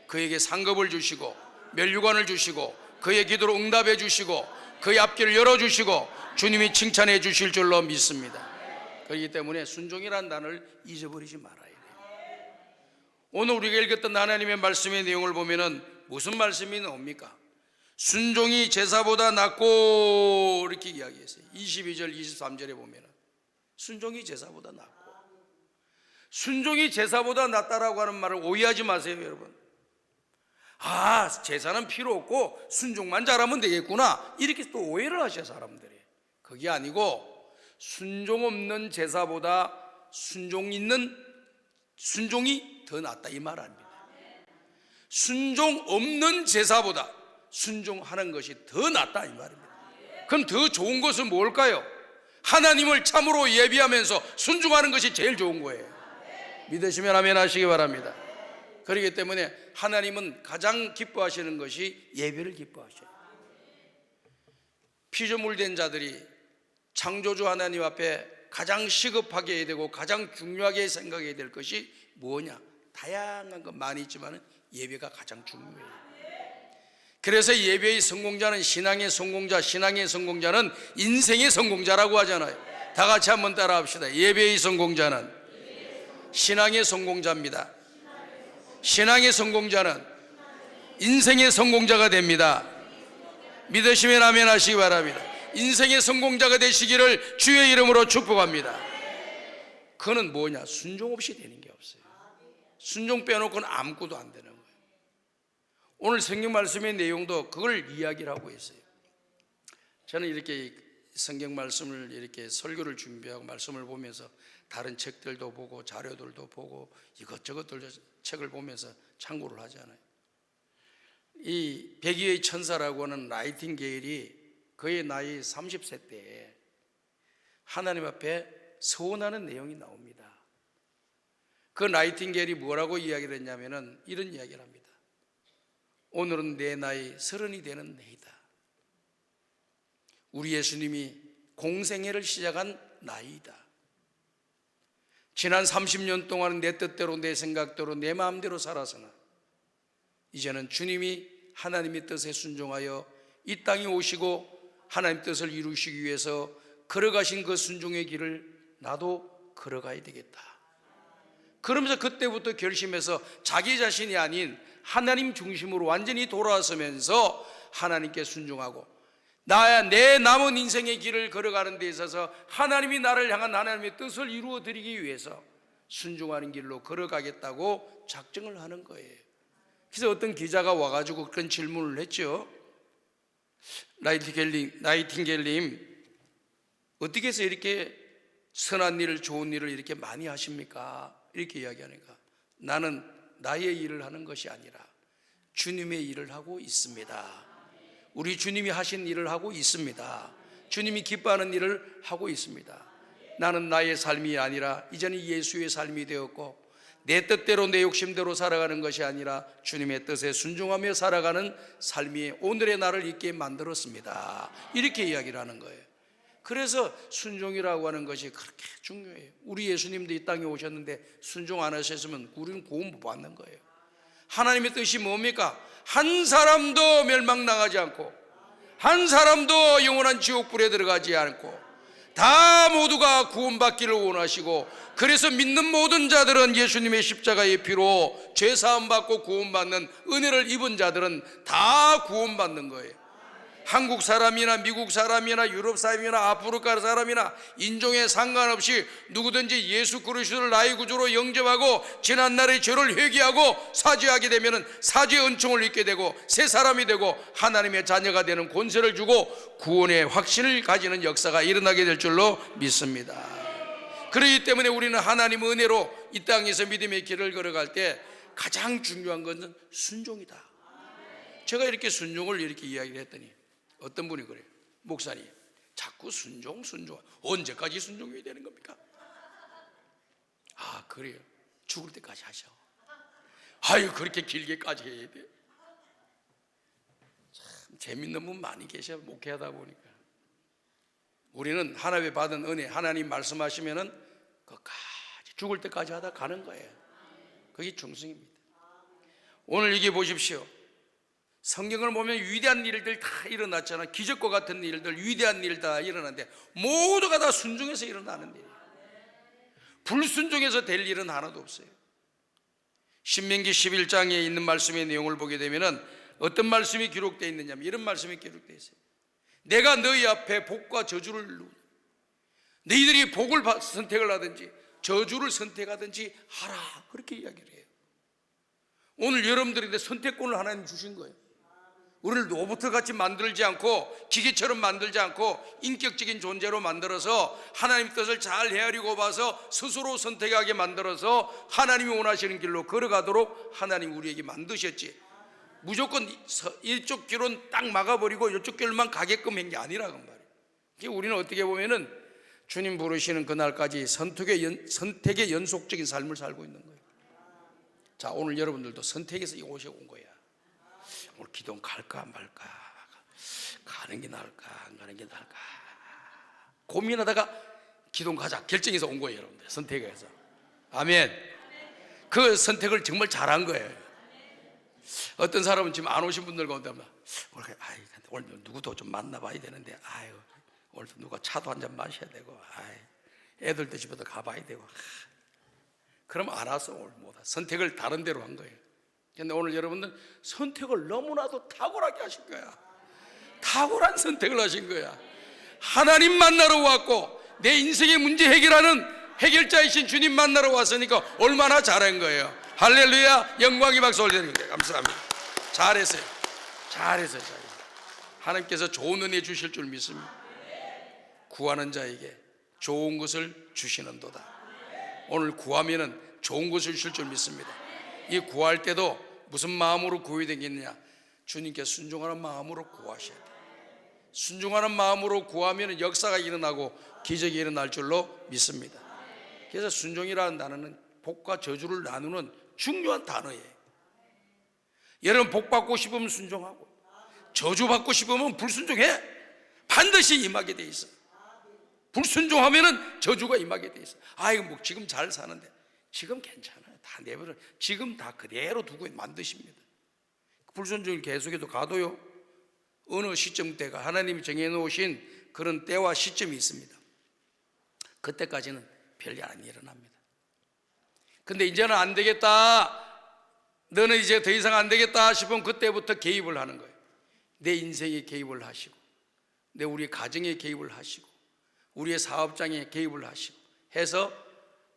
Speaker 2: 그에게 상급을 주시고 면류관을 주시고 그의 기도로 응답해 주시고 그의 앞길을 열어주시고 주님이 칭찬해 주실 줄로 믿습니다. 그렇기 때문에 순종이라는 단어를 잊어버리지 말아야 돼요. 오늘 우리가 읽었던 하나님의 말씀의 내용을 보면은 무슨 말씀이 나옵니까? 순종이 제사보다 낫고 이렇게 이야기했어요. 22절 23절에 보면은 순종이 제사보다 낫고, 순종이 제사보다 낫다라고 하는 말을 오해하지 마세요, 여러분. 아, 제사는 필요 없고 순종만 잘하면 되겠구나, 이렇게 또 오해를 하셔 사람들이. 그게 아니고 순종 없는 제사보다 순종이 더 낫다, 이 말 아닙니다. 순종 없는 제사보다 순종하는 것이 더 낫다, 이 말입니다. 그럼 더 좋은 것은 뭘까요? 하나님을 참으로 예비하면서 순종하는 것이 제일 좋은 거예요. 믿으시면 아멘 하시기 바랍니다. 그렇기 때문에 하나님은 가장 기뻐하시는 것이 예배를 기뻐하셔요. 피조물 된 자들이 창조주 하나님 앞에 가장 시급하게 해야 되고 가장 중요하게 생각해야 될 것이 뭐냐? 다양한 것 많이 있지만 예배가 가장 중요해요. 그래서 예배의 성공자는 신앙의 성공자, 신앙의 성공자는 인생의 성공자라고 하잖아요. 다 같이 한번 따라 합시다. 예배의 성공자는 신앙의 성공자입니다. 신앙의 성공자는 인생의 성공자가 됩니다. 믿으시면 아멘 하시기 바랍니다. 인생의 성공자가 되시기를 주의 이름으로 축복합니다. 그는 뭐냐? 순종 없이 되는 게 없어요. 순종 빼놓고는 아무것도 안 되는 거예요. 오늘 성경 말씀의 내용도 그걸 이야기를 하고 있어요. 저는 이렇게 성경 말씀을 이렇게 설교를 준비하고 말씀을 보면서 다른 책들도 보고 자료들도 보고 이것저것들 책을 보면서 참고를 하잖아요. 이 백의의 천사라고 하는 나이팅게일이 그의 나이 30세 때에 하나님 앞에 서원하는 내용이 나옵니다. 그 나이팅게일이 뭐라고 이야기를 했냐면은 이런 이야기를 합니다. 오늘은 내 나이 30이 되는 해이다. 우리 예수님이 공생애를 시작한 나이이다. 지난 30년 동안 내 뜻대로 내 생각대로 내 마음대로 살아서는 이제는 주님이 하나님의 뜻에 순종하여 이 땅에 오시고 하나님 뜻을 이루시기 위해서 걸어가신 그 순종의 길을 나도 걸어가야 되겠다. 그러면서 그때부터 결심해서 자기 자신이 아닌 하나님 중심으로 완전히 돌아서면서 하나님께 순종하고 내 남은 인생의 길을 걸어가는 데 있어서 하나님이 나를 향한 하나님의 뜻을 이루어 드리기 위해서 순종하는 길로 걸어가겠다고 작정을 하는 거예요. 그래서 어떤 기자가 와가지고 그런 질문을 했죠. 나이팅게일님 어떻게 해서 이렇게 선한 일을 좋은 일을 이렇게 많이 하십니까? 이렇게 이야기하니까 나는 나의 일을 하는 것이 아니라 주님의 일을 하고 있습니다. 우리 주님이 하신 일을 하고 있습니다. 주님이 기뻐하는 일을 하고 있습니다. 나는 나의 삶이 아니라 이제는 예수의 삶이 되었고 내 뜻대로 내 욕심대로 살아가는 것이 아니라 주님의 뜻에 순종하며 살아가는 삶이 오늘의 나를 있게 만들었습니다. 이렇게 이야기를 하는 거예요. 그래서 순종이라고 하는 것이 그렇게 중요해요. 우리 예수님도 이 땅에 오셨는데 순종 안 하셨으면 우리는 구원 못 받는 거예요. 하나님의 뜻이 뭡니까? 한 사람도 멸망당하지 않고 한 사람도 영원한 지옥불에 들어가지 않고 다 모두가 구원받기를 원하시고 그래서 믿는 모든 자들은 예수님의 십자가의 피로 죄사함 받고 구원받는 은혜를 입은 자들은 다 구원받는 거예요. 한국 사람이나 미국 사람이나 유럽 사람이나 아프리카 사람이나 인종에 상관없이 누구든지 예수 그리스도를 나의 구주로 영접하고 지난날의 죄를 회개하고 사죄하게 되면 사죄의 은총을 입게 되고 새 사람이 되고 하나님의 자녀가 되는 권세를 주고 구원의 확신을 가지는 역사가 일어나게 될 줄로 믿습니다. 그렇기 때문에 우리는 하나님 은혜로 이 땅에서 믿음의 길을 걸어갈 때 가장 중요한 것은 순종이다. 제가 이렇게 순종을 이렇게 이야기를 했더니 어떤 분이 그래요. 목사님 자꾸 순종 언제까지 순종해야 되는 겁니까? 아 그래요. 죽을 때까지 하셔. 아유 그렇게 길게까지 해야 돼. 참 재밌는 분 많이 계셔. 목회하다 보니까 우리는 하나님의 받은 은혜 하나님 말씀하시면은 끝까지 죽을 때까지 하다 가는 거예요. 그게 중승입니다. 오늘 이게 보십시오. 성경을 보면 위대한 일들 다 일어났잖아. 기적과 같은 일들, 위대한 일 다 일어났는데 모두가 다 순종해서 일어나는 일이에요. 불순종해서 될 일은 하나도 없어요. 신명기 11장에 있는 말씀의 내용을 보게 되면 어떤 말씀이 기록되어 있느냐면 이런 말씀이 기록되어 있어요. 내가 너희 앞에 복과 저주를 너희들이 복을 선택을 하든지 저주를 선택하든지 하라. 그렇게 이야기를 해요. 오늘 여러분들한테 선택권을 하나님 주신 거예요. 우리를 로봇같이 만들지 않고 기계처럼 만들지 않고 인격적인 존재로 만들어서 하나님 뜻을 잘 헤아리고 봐서 스스로 선택하게 만들어서 하나님이 원하시는 길로 걸어가도록 하나님 우리에게 만드셨지. 무조건 이쪽 길은 딱 막아버리고 이쪽 길만 가게끔 한 게 아니라고 말이에요. 우리는 어떻게 보면은 주님 부르시는 그날까지 선택의 연속적인 삶을 살고 있는 거예요. 자, 오늘 여러분들도 선택해서 오셔 온 거야. 오늘 기도 갈까 말까 가는 게 나을까 안 가는 게 나을까 고민하다가 기동 가자 결정해서 온 거예요. 여러분들 선택해서. 아멘. 그 선택을 정말 잘한 거예요. 어떤 사람은 지금 안 오신 분들 가운데 오늘 누구도 좀 만나봐야 되는데 오늘도 누가 차도 한잔 마셔야 되고 애들도 집에도 가봐야 되고 그럼 안 와서 오늘 못와. 선택을 다른 데로 한 거예요. 근데 오늘 여러분들 선택을 너무나도 탁월하게 하신 거야. 탁월한 선택을 하신 거야. 하나님 만나러 왔고 내 인생의 문제 해결하는 해결자이신 주님 만나러 왔으니까 얼마나 잘한 거예요. 할렐루야. 영광의 박수 올려드립니다. 감사합니다. 잘했어요. 잘했어요. 하나님께서 좋은 은혜 주실 줄 믿습니다. 구하는 자에게 좋은 것을 주시는도다. 오늘 구하면은 좋은 것을 주실 줄 믿습니다. 이 구할 때도 무슨 마음으로 구해야 되겠느냐? 주님께 순종하는 마음으로 구하셔야 돼요. 순종하는 마음으로 구하면 역사가 일어나고 기적이 일어날 줄로 믿습니다. 그래서 순종이라는 단어는 복과 저주를 나누는 중요한 단어예요. 여러분 복 받고 싶으면 순종하고 저주 받고 싶으면 불순종해. 반드시 임하게 돼 있어. 불순종하면은 저주가 임하게 돼 있어. 뭐 지금 잘 사는데 지금 괜찮아요. 다 내버려. 지금 다 그대로 두고 만드십니다. 불순종을 계속해도 가도요. 어느 시점 때가 하나님이 정해놓으신 그런 때와 시점이 있습니다. 그때까지는 별일 안 일어납니다. 근데 이제는 안 되겠다, 너는 이제 더 이상 안 되겠다 싶으면 그때부터 개입을 하는 거예요. 내 인생에 개입을 하시고 우리 가정에 개입을 하시고 우리의 사업장에 개입을 하시고 해서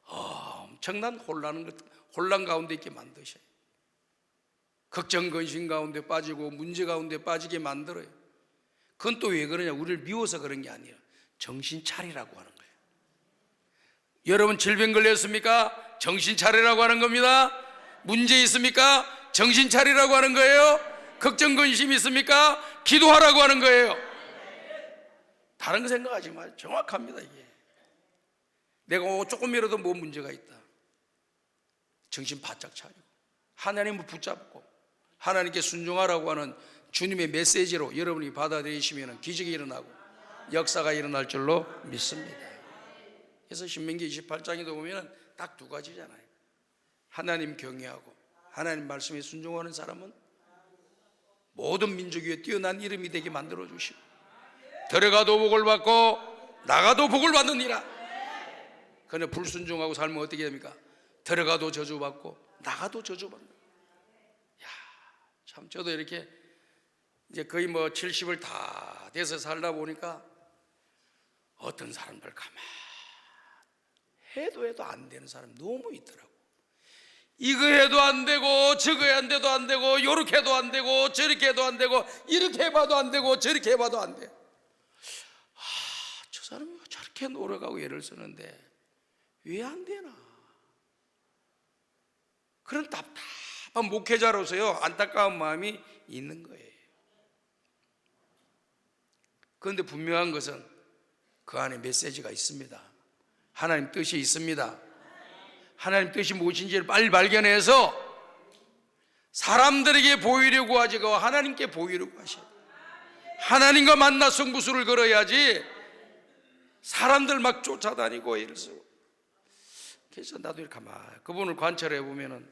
Speaker 2: 엄청난 혼란 가운데 있게 만드셔요. 걱정 근심 가운데 빠지고 문제 가운데 빠지게 만들어요. 그건 또 왜 그러냐? 우리를 미워서 그런 게 아니에요. 정신 차리라고 하는 거예요. 여러분 질병 걸렸습니까? 정신 차리라고 하는 겁니다. 문제 있습니까? 정신 차리라고 하는 거예요. 걱정 근심 있습니까? 기도하라고 하는 거예요. 다른 거 생각하지 마요. 정확합니다. 이게 내가 조금이라도 뭐 문제가 있다, 정신 바짝 차리고 하나님을 붙잡고 하나님께 순종하라고 하는 주님의 메시지로 여러분이 받아들이시면 기적이 일어나고 역사가 일어날 줄로 믿습니다. 그래서 신명기 28장에도 보면 딱 두 가지잖아요. 하나님 경외하고 하나님 말씀에 순종하는 사람은 모든 민족 위에 뛰어난 이름이 되게 만들어 주시고 들어가도 복을 받고 나가도 복을 받느니라. 그런데 불순종하고 살면 어떻게 됩니까? 들어가도 저주받고 나가도 저주받는. 참 저도 이렇게 이제 거의 70을 다 돼서 살다 보니까 어떤 사람들 가만 해도 안 되는 사람 너무 있더라고. 이거 해도 안 되고 저거 해도 안 되고 요렇게 해도 안 되고 저렇게 해도 안 되고 이렇게 해봐도 안 되고 저렇게 해봐도 안 돼. 저 사람이 저렇게 노력하고 애를 쓰는데 왜 안 되나? 그런 답답한 목회자로서요 안타까운 마음이 있는 거예요. 그런데 분명한 것은 그 안에 메시지가 있습니다. 하나님 뜻이 있습니다. 하나님 뜻이 무엇인지를 빨리 발견해서 사람들에게 보이려고 하지 그 하나님께 보이려고 하셔야 돼요. 하나님과 만나 승부수를 걸어야지 사람들 막 쫓아다니고 애를 쓰고. 그래서 나도 이렇게 가만히 그분을 관찰해 보면은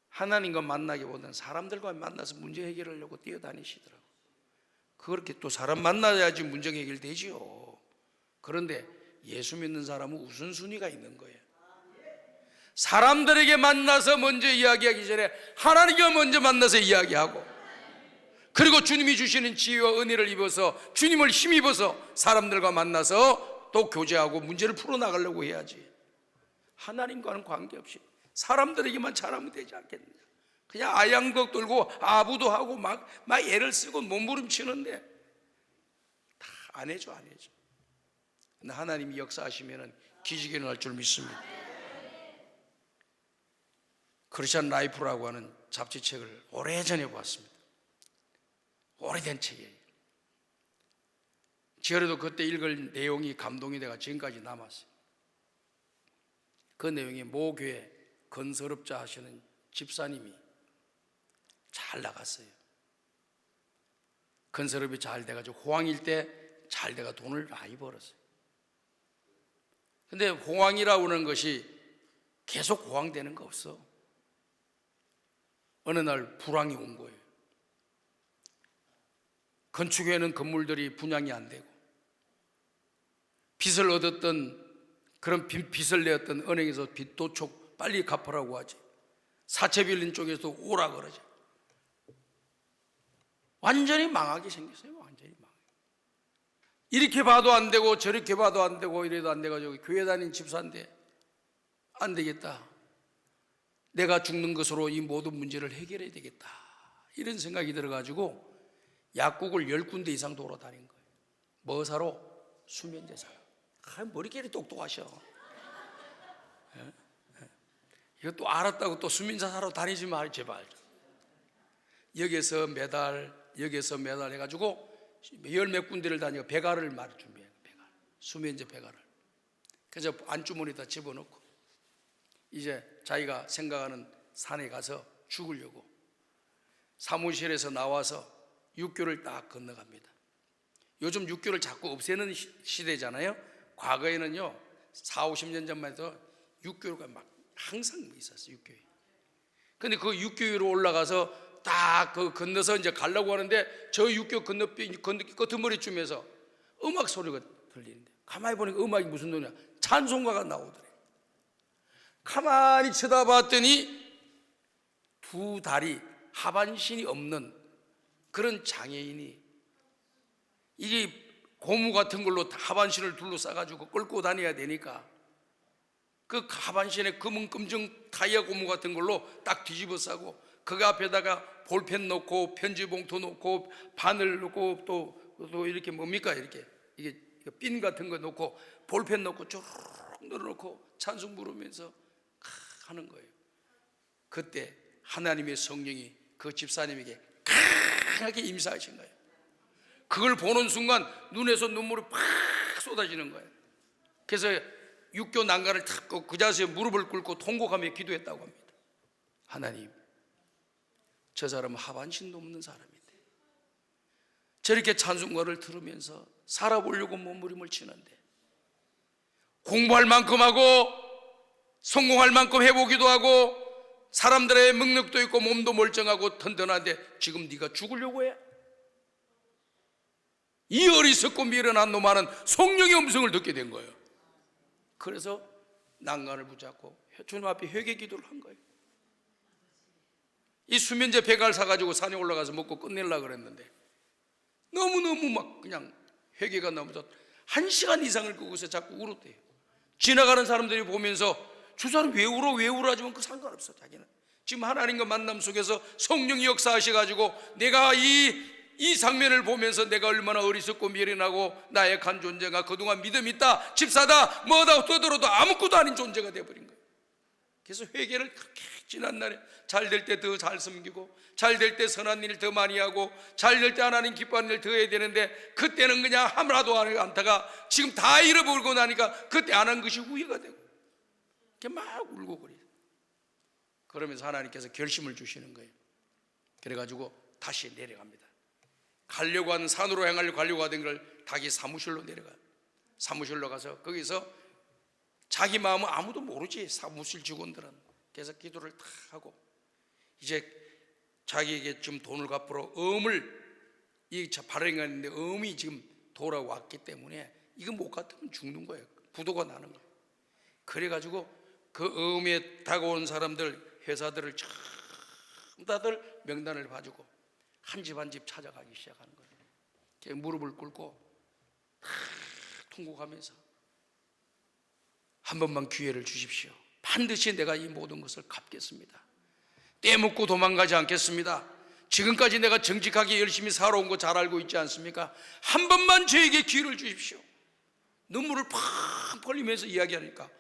Speaker 2: 하나님과 만나기보다는 사람들과 만나서 문제 해결하려고 뛰어다니시더라고요. 그렇게 또 사람 만나야지 문제 해결되지요. 그런데 예수 믿는 사람은 우선순위가 있는 거예요. 사람들에게 만나서 먼저 이야기하기 전에 하나님과 먼저 만나서 이야기하고, 그리고 주님이 주시는 지혜와 은혜를 입어서 주님을 힘입어서 사람들과 만나서 또 교제하고 문제를 풀어나가려고 해야지. 하나님과는 관계없이 사람들에게만 잘하면 되지 않겠느냐. 그냥 아양덕 돌고 아부도 하고 막 애를 쓰고 몸부림치는데 다 안 해줘. 근데 하나님이 역사하시면 기적이 일어날 줄 믿습니다. 크리스천 라이프라고 하는 잡지책을 오래전에 봤습니다. 오래된 책이에요. 저래도 그때 읽을 내용이 감동이 돼가 지금까지 남았어요. 그 내용이 모 교회 건설업자 하시는 집사님이 잘 나갔어요. 건설업이 잘 돼가지고 호황일 때 잘 돼가 돈을 많이 벌었어요. 근데 호황이라고 하는 것이 계속 호황되는 거 없어. 어느 날 불황이 온 거예요. 건축해놓은 건물들이 분양이 안 되고, 빚을 얻었던 그런 빚을 내었던 은행에서 빚 도촉 빨리 갚으라고 하지, 사채 빌린 쪽에서 오라 그러지. 완전히 망하게 생겼어요. 완전히 망하게. 이렇게 봐도 안 되고 저렇게 봐도 안 되고 이래도 안 돼가지고 교회 다니는 집사인데 안 되겠다, 내가 죽는 것으로 이 모든 문제를 해결해야 되겠다, 이런 생각이 들어가지고 약국을 10군데 이상 돌아다닌 거예요. 뭐 사러? 수면제 사러. 머리결이 똑똑하셔. 이것도 알았다고 또 수면제 사러 다니지 말, 제발. 여기서 매달 해가지고 열 몇 군데를 다니고 배갈을 말 준비해요. 배갈, 수면제 배갈을. 그래서 안주머니에다 집어넣고 이제 자기가 생각하는 산에 가서 죽으려고 사무실에서 나와서 육교를 딱 건너갑니다. 요즘 육교를 자꾸 없애는 시대잖아요. 과거에는요 4, 50년 전만 해도 육교가 막 항상 있었어요. 육교에. 근데 그 육교 위로 올라가서 딱 그 건너서 이제 가려고 하는데 저 육교 끄트머리쯤에서 음악 소리가 들리는데 가만히 보니까 음악이 무슨 노래냐, 찬송가가 나오더래. 가만히 쳐다봤더니 두 다리 하반신이 없는 그런 장애인이 이게 고무 같은 걸로 하반신을 둘러싸가지고 끌고 다녀야 되니까 그 하반신에 검은 검정 타이어 고무 같은 걸로 딱 뒤집어 싸고 그 앞에다가 볼펜 놓고 편지 봉투 놓고 바늘 놓고 또 이렇게 뭡니까, 이게 핀 같은 거 놓고 볼펜 놓고 쭉 늘어놓고 찬송 부르면서 하는 거예요. 그때 하나님의 성령이 그 집사님에게 강하게 임사하신 거예요. 그걸 보는 순간 눈에서 눈물이 팍 쏟아지는 거예요. 그래서 육교 난간을 탁 그 자세에 무릎을 꿇고 통곡하며 기도했다고 합니다. 하나님, 저 사람은 하반신도 없는 사람인데 저렇게 찬송가를 들으면서 살아보려고 몸부림을 치는데 공부할 만큼 하고 성공할 만큼 해보기도 하고 사람들의 능력도 있고 몸도 멀쩡하고 튼튼한데 지금 네가 죽으려고 해? 이 어리석고 미련한 놈아는 성령의 음성을 듣게 된 거예요. 그래서 난간을 붙잡고 주님 앞에 회개 기도를 한 거예요. 이 수면제 배갈 사가지고 산에 올라가서 먹고 끝내려고 그랬는데 너무너무 막 그냥 회개가 넘어서 1시간 이상을 그곳에 자꾸 울었대요. 지나가는 사람들이 보면서 저 사람 왜 울어 하지만 그 상관없어. 자기는 지금 하나님과 만남 속에서 성령이 역사하셔가지고 내가 이 장면을 보면서 내가 얼마나 어리석고 미련하고 나약한 존재가 그동안 믿음 있다, 집사다, 뭐다 떠들어도 아무것도 아닌 존재가 되어버린 거예요. 그래서 회개를 그렇게 지난 날에 잘 될 때 더 잘 섬기고 잘 될 때 선한 일을 더 많이 하고 잘 될 때 하나님 기뻐하는 일을 더 해야 되는데 그때는 그냥 하나도 안 하다가 지금 다 잃어버리고 나니까 그때 안 한 것이 후회가 되고 이렇게 막 울고 그래요. 그러면서 하나님께서 결심을 주시는 거예요. 그래가지고 다시 내려갑니다. 가려고 하는 산으로 가려고 하던 걸 자기 사무실로 내려가요. 사무실로 가서 거기서 자기 마음은 아무도 모르지, 사무실 직원들은. 그래서 기도를 탁 하고 이제 자기에게 좀 돈을 갚으러 이 발행하는데 엄이 지금 돌아왔기 때문에 이거 못 갚으면 죽는 거예요. 부도가 나는 거예요. 그래가지고 그 엄에 다가온 사람들, 회사들을 전부 다들 명단을 봐주고 한 집 한 집 찾아가기 시작하는 거예요. 무릎을 꿇고 다 통곡하면서 한 번만 기회를 주십시오. 반드시 내가 이 모든 것을 갚겠습니다. 떼먹고 도망가지 않겠습니다. 지금까지 내가 정직하게 열심히 살아온 거 잘 알고 있지 않습니까? 한 번만 저에게 기회를 주십시오. 눈물을 팍 벌리면서 이야기하니까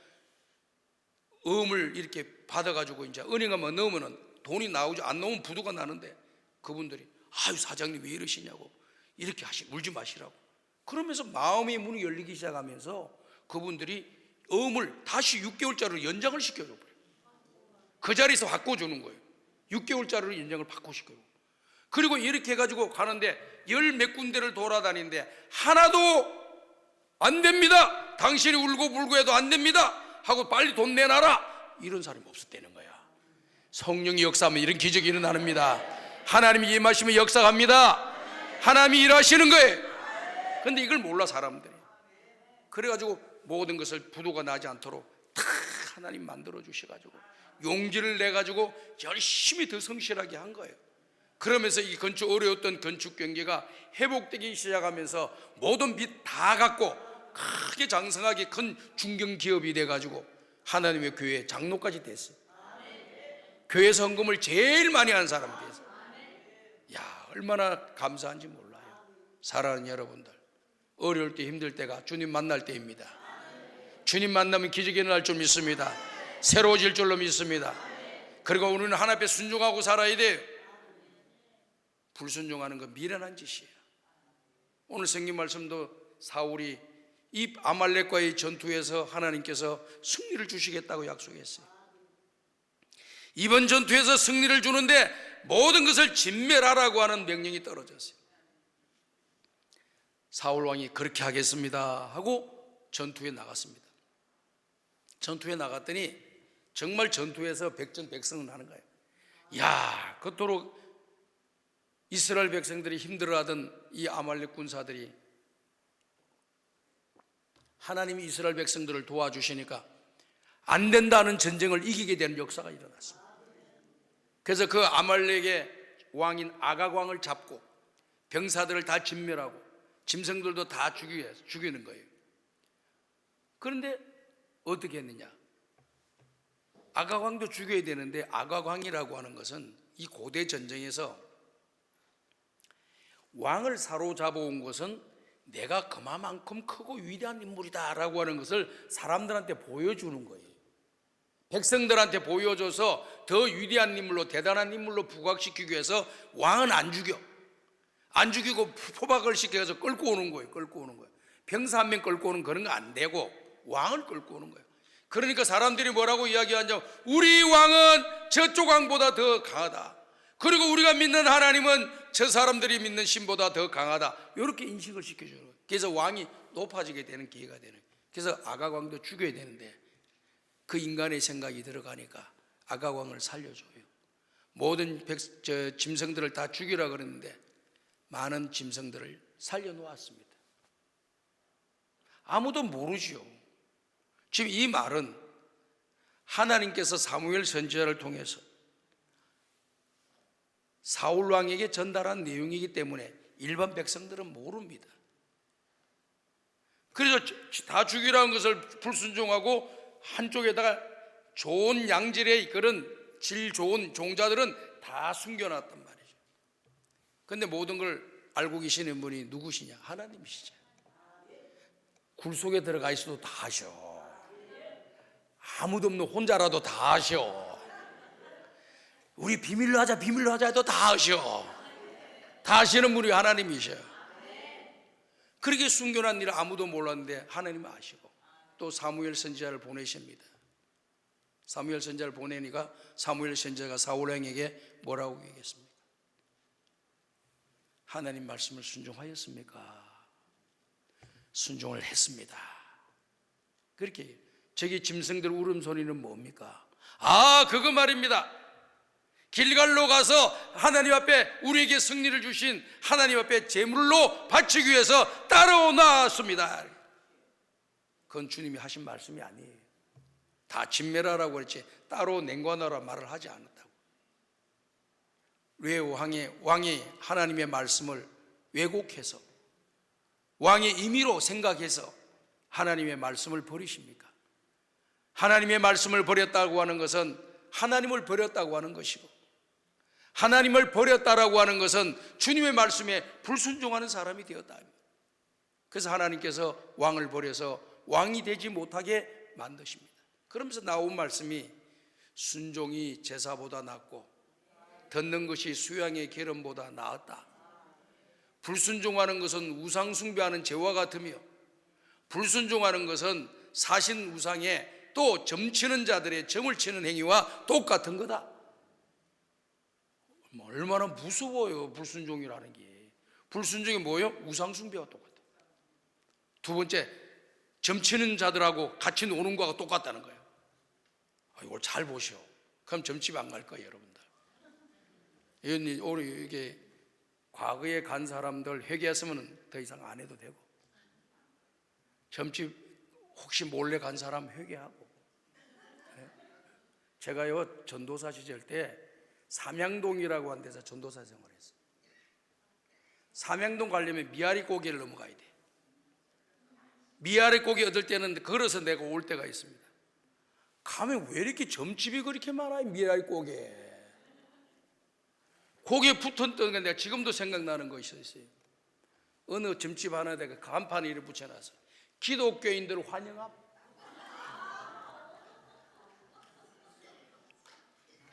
Speaker 2: 음을 이렇게 받아가지고 이제 은행에만 넣으면 돈이 나오죠. 안 넣으면 부도가 나는데 그분들이 아유 사장님 왜 이러시냐고 이렇게 울지 마시라고 그러면서 마음의 문이 열리기 시작하면서 그분들이 음을 다시 6개월짜리로 연장을 시켜줘 버려요. 그 자리에서 바꿔주는 거예요. 6개월짜리로 연장을 바꿔시켜요. 그리고 이렇게 해가지고 가는데 열 몇 군데를 돌아다니는데 하나도 안 됩니다. 당신이 울고 불고 해도 안 됩니다 하고 빨리 돈 내놔라, 이런 사람이 없었다는 거야. 성령이 역사하면 이런 기적이 일어납니다. 하나님이 임하시면 역사합니다. 하나님이 일하시는 거예요. 근데 이걸 몰라 사람들이. 그래가지고 모든 것을 부도가 나지 않도록 다 하나님 만들어 주셔가지고 용기를 내가지고 열심히 더 성실하게 한 거예요. 그러면서 이 건축, 어려웠던 건축 경기가 회복되기 시작하면서 모든 빚 다 갚고 크게 장성하게 큰 중견기업이 돼가지고 하나님의 교회 장로까지 됐어요. 교회 헌금을 제일 많이 하는 사람이 됐어요. 야, 얼마나 감사한지 몰라요. 사랑하는 여러분들, 어려울 때 힘들 때가 주님 만날 때입니다. 주님 만나면 기적이 일어날 줄 믿습니다. 새로워질 줄로 믿습니다. 그리고 우리는 하나님 앞에 순종하고 살아야 돼요. 불순종하는 건 미련한 짓이에요. 오늘 성경 말씀도 사울이 이 아말렉과의 전투에서 하나님께서 승리를 주시겠다고 약속했어요. 이번 전투에서 승리를 주는데 모든 것을 진멸하라고 하는 명령이 떨어졌어요. 사울 왕이 그렇게 하겠습니다 하고 전투에 나갔습니다. 전투에 나갔더니 정말 전투에서 백전백승을 하는 거예요. 야, 그토록 이스라엘 백성들이 힘들어하던 이 아말렉 군사들이 하나님이 이스라엘 백성들을 도와주시니까 안 된다는 전쟁을 이기게 되는 역사가 일어났습니다. 그래서 그 아말렉의 왕인 아각 왕을 잡고 병사들을 다 진멸하고 짐승들도 다 죽이는 거예요. 그런데 어떻게 했느냐? 아각 왕도 죽여야 되는데 아각 왕이라고 하는 것은 이 고대 전쟁에서 왕을 사로잡아 온 것은 내가 그만큼 크고 위대한 인물이다 라고 하는 것을 사람들한테 보여주는 거예요. 백성들한테 보여줘서 더 위대한 인물로, 대단한 인물로 부각시키기 위해서 왕은 안 죽이고 포박을 시켜서 끌고 오는 거예요. 병사 한 명 끌고 오는 그런 거 안 되고 왕을 끌고 오는 거예요. 그러니까 사람들이 뭐라고 이야기하냐면 우리 왕은 저쪽 왕보다 더 강하다, 그리고 우리가 믿는 하나님은 저 사람들이 믿는 신보다 더 강하다, 이렇게 인식을 시켜주는 거예요. 그래서 왕이 높아지게 되는 기회가 되는 거예요. 그래서 아각 왕도 죽여야 되는데 그 인간의 생각이 들어가니까 아각 왕을 살려줘요. 모든 짐승들을 다 죽이라 그랬는데 많은 짐승들을 살려놓았습니다. 아무도 모르지요. 지금 이 말은 하나님께서 사무엘 선지자를 통해서 사울 왕에게 전달한 내용이기 때문에 일반 백성들은 모릅니다. 그래서 다 죽이라는 것을 불순종하고 한쪽에다가 좋은 양질의 그런 질 좋은 종자들은 다 숨겨놨단 말이죠. 그런데 모든 걸 알고 계시는 분이 누구시냐? 하나님이시죠. 굴 속에 들어가 있어도 다 아셔. 아무도 없는 혼자라도 다 아셔. 우리 비밀로 하자 해도 다 아셔. 다 아시는 분이 하나님이셔요. 그렇게 숨겨놓은 일을 아무도 몰랐는데 하나님은 아시고 또 사무엘 선지자를 보내십니다. 사무엘 선지자를 보내니까 사무엘 선지자가 사울 왕에게 뭐라고 얘기했습니까? 하나님 말씀을 순종하였습니까? 순종을 했습니다. 그렇게 저기 짐승들 울음소리는 뭡니까? 아, 그거 말입니다. 길갈로 가서 하나님 앞에 우리에게 승리를 주신 하나님 앞에 제물로 바치기 위해서 따라오나왔습니다. 그건 주님이 하신 말씀이 아니에요. 다 진멸하라고 그랬지 따로 냉관하라 말을 하지 않았다고. 왜 왕이 하나님의 말씀을 왜곡해서 왕의 임의로 생각해서 하나님의 말씀을 버리십니까? 하나님의 말씀을 버렸다고 하는 것은 하나님을 버렸다고 하는 것이고, 하나님을 버렸다라고 하는 것은 주님의 말씀에 불순종하는 사람이 되었다. 그래서 하나님께서 왕을 버려서 왕이 되지 못하게 만드십니다. 그러면서 나온 말씀이 순종이 제사보다 낫고 듣는 것이 수양의 기름보다 나았다. 불순종하는 것은 우상 숭배하는 죄와 같으며 불순종하는 것은 사신 우상에 또 점치는 자들의 점을 치는 행위와 똑같은 거다. 얼마나 무서워요. 불순종이라는 게. 불순종이 뭐예요? 우상숭배와 똑같아요. 두 번째, 점치는 자들하고 같이 노는 거하고 똑같다는 거예요. 이걸 잘 보시오. 그럼 점집 안 갈 거예요, 여러분들. 오늘 이게 과거에 간 사람들 회개했으면 더 이상 안 해도 되고, 점집 혹시 몰래 간 사람 회개하고. 제가요 전도사 시절 때 삼양동이라고 하는 데서 전도사 생활했어요. 삼양동 가려면 미아리 고개를 넘어가야 돼. 미아리 고개 얻을 때는 걸어서 내가 올 때가 있습니다. 가면 왜 이렇게 점집이 그렇게 많아요? 미아리 고개. 고개에 붙었던 게 내가 지금도 생각나는 거 있었어요. 어느 점집 하나에다가 간판을 이렇게 붙여놨어요. 기독교인들 환영함.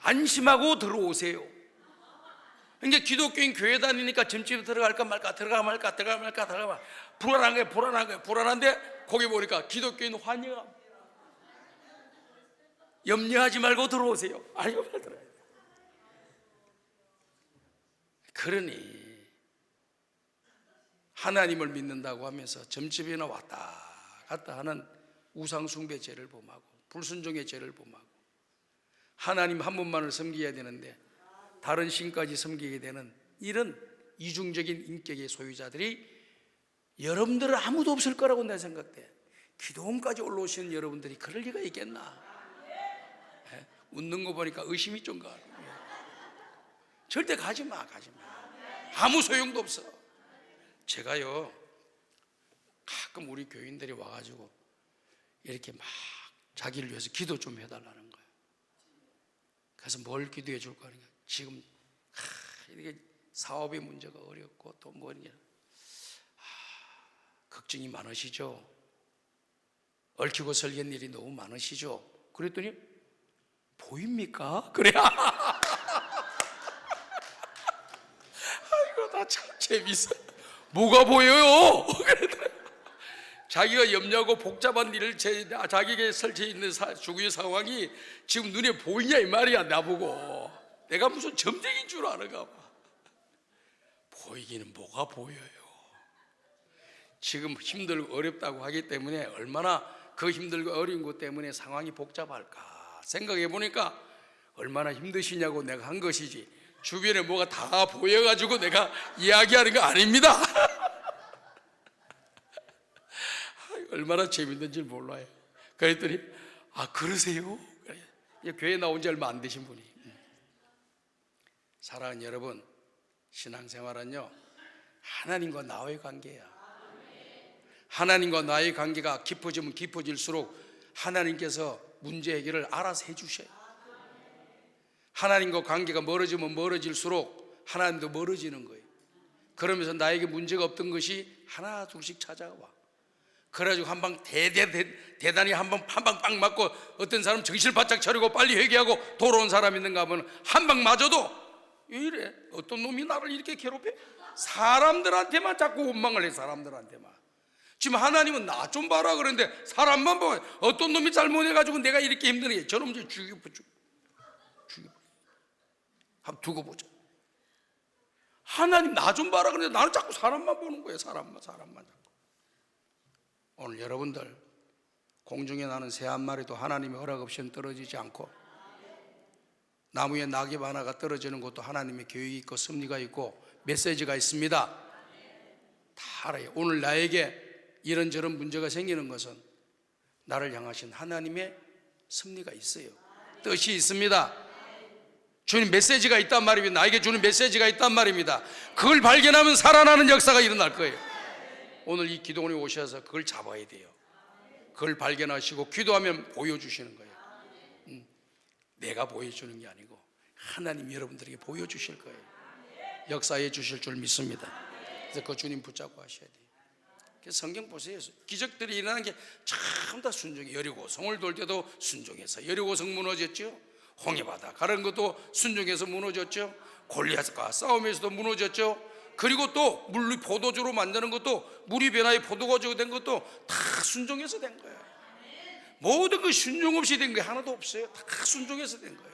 Speaker 2: 안심하고 들어오세요. 그러니까 기독교인 교회 다니니까 점집에 들어갈까 말까 불안한 거예요. 불안한데 거기 보니까 기독교인 환영함. 염려하지 말고 들어오세요. 아니요, 말 들어요. 그러니 하나님을 믿는다고 하면서 점집이나 왔다 갔다 하는 우상숭배 죄를 범하고 불순종의 죄를 범하고 하나님 한 분만을 섬겨야 되는데 다른 신까지 섬기게 되는 이런 이중적인 인격의 소유자들이 여러분들은 아무도 없을 거라고 내가 생각돼. 기도원까지 올라오시는 여러분들이 그럴 리가 있겠나? 웃는 거 보니까 의심이 좀 가. 절대 가지 마. 아무 소용도 없어. 제가요 가끔 우리 교인들이 와가지고 이렇게 막 자기를 위해서 기도 좀 해달라는 거예요. 그래서 뭘 기도해 줄 거냐? 지금 이렇게 사업의 문제가 어렵고 또 뭐냐 걱정이 많으시죠? 얽히고 설긴 일이 너무 많으시죠? 그랬더니 보입니까? 그래. 아이고 나 참 재밌어. 뭐가 보여요? 자기가 염려하고 복잡한 일을 자기에게 설쳐 있는 주위의 상황이 지금 눈에 보이냐 이 말이야. 나보고 내가 무슨 점쟁이인 줄 아는가 봐. 보이기는 뭐가 보여요. 지금 힘들고 어렵다고 하기 때문에 얼마나 그 힘들고 어려운 것 때문에 상황이 복잡할까 생각해 보니까 얼마나 힘드시냐고 내가 한 것이지 주변에 뭐가 다 보여가지고 내가 이야기하는 거 아닙니다. 얼마나 재밌는지 몰라요. 그랬더니 그러세요? 교회 나온 지 얼마 안 되신 분이. 사랑하는 여러분, 신앙생활은요 하나님과 나의 관계야. 하나님과 나의 관계가 깊어지면 깊어질수록 하나님께서 문제 해결을 알아서 해주셔요. 하나님과 관계가 멀어지면 멀어질수록 하나님도 멀어지는 거예요. 그러면서 나에게 문제가 없던 것이 하나 둘씩 찾아와. 그래가지고 한방 대단히 한방 빵 맞고 어떤 사람 정신을 바짝 차리고 빨리 회개하고 돌아온 사람 있는가 하면 한방 맞아도 왜 이래? 어떤 놈이 나를 이렇게 괴롭혀? 사람들한테만 자꾸 원망을 해. 사람들한테만. 지금 하나님은 나 좀 봐라 그러는데 사람만 봐. 어떤 놈이 잘못해가지고 내가 이렇게 힘드네. 저놈 이제 죽여보죠. 한번 두고 보자. 하나님 나 좀 봐라 그러는데 나는 자꾸 사람만 보는 거예요. 사람만 자꾸. 오늘 여러분들 공중에 나는 새 한 마리도 하나님의 허락 없이는 떨어지지 않고 나무에 낙엽 하나가 떨어지는 것도 하나님의 계획이 있고 섭리가 있고 메시지가 있습니다. 다 알아요. 오늘 나에게 이런저런 문제가 생기는 것은 나를 향하신 하나님의 섭리가 있어요. 뜻이 있습니다. 주님 메시지가 있단 말입니다. 나에게 주는 메시지가 있단 말입니다. 그걸 발견하면 살아나는 역사가 일어날 거예요. 오늘 이 기도원에 오셔서 그걸 잡아야 돼요. 그걸 발견하시고 기도하면 보여주시는 거예요. 내가 보여주는 게 아니고 하나님 여러분들에게 보여주실 거예요. 역사해 주실 줄 믿습니다. 그래서 그 주님 붙잡고 하셔야 돼요. 그래서 성경 보세요. 기적들이 일어나는 게 참 다 순종이에요. 여리고성을 돌 때도 순종해서 여리고성 무너졌죠. 홍해바다 가는 것도 순종해서 무너졌죠. 골리앗과 싸움에서도 무너졌죠. 그리고 또 물이 포도주로 만드는 것도 물이 변화해 포도주가 된 것도 다 순종해서 된 거예요. 모든 그 순종 없이 된 게 하나도 없어요. 다 순종해서 된 거예요.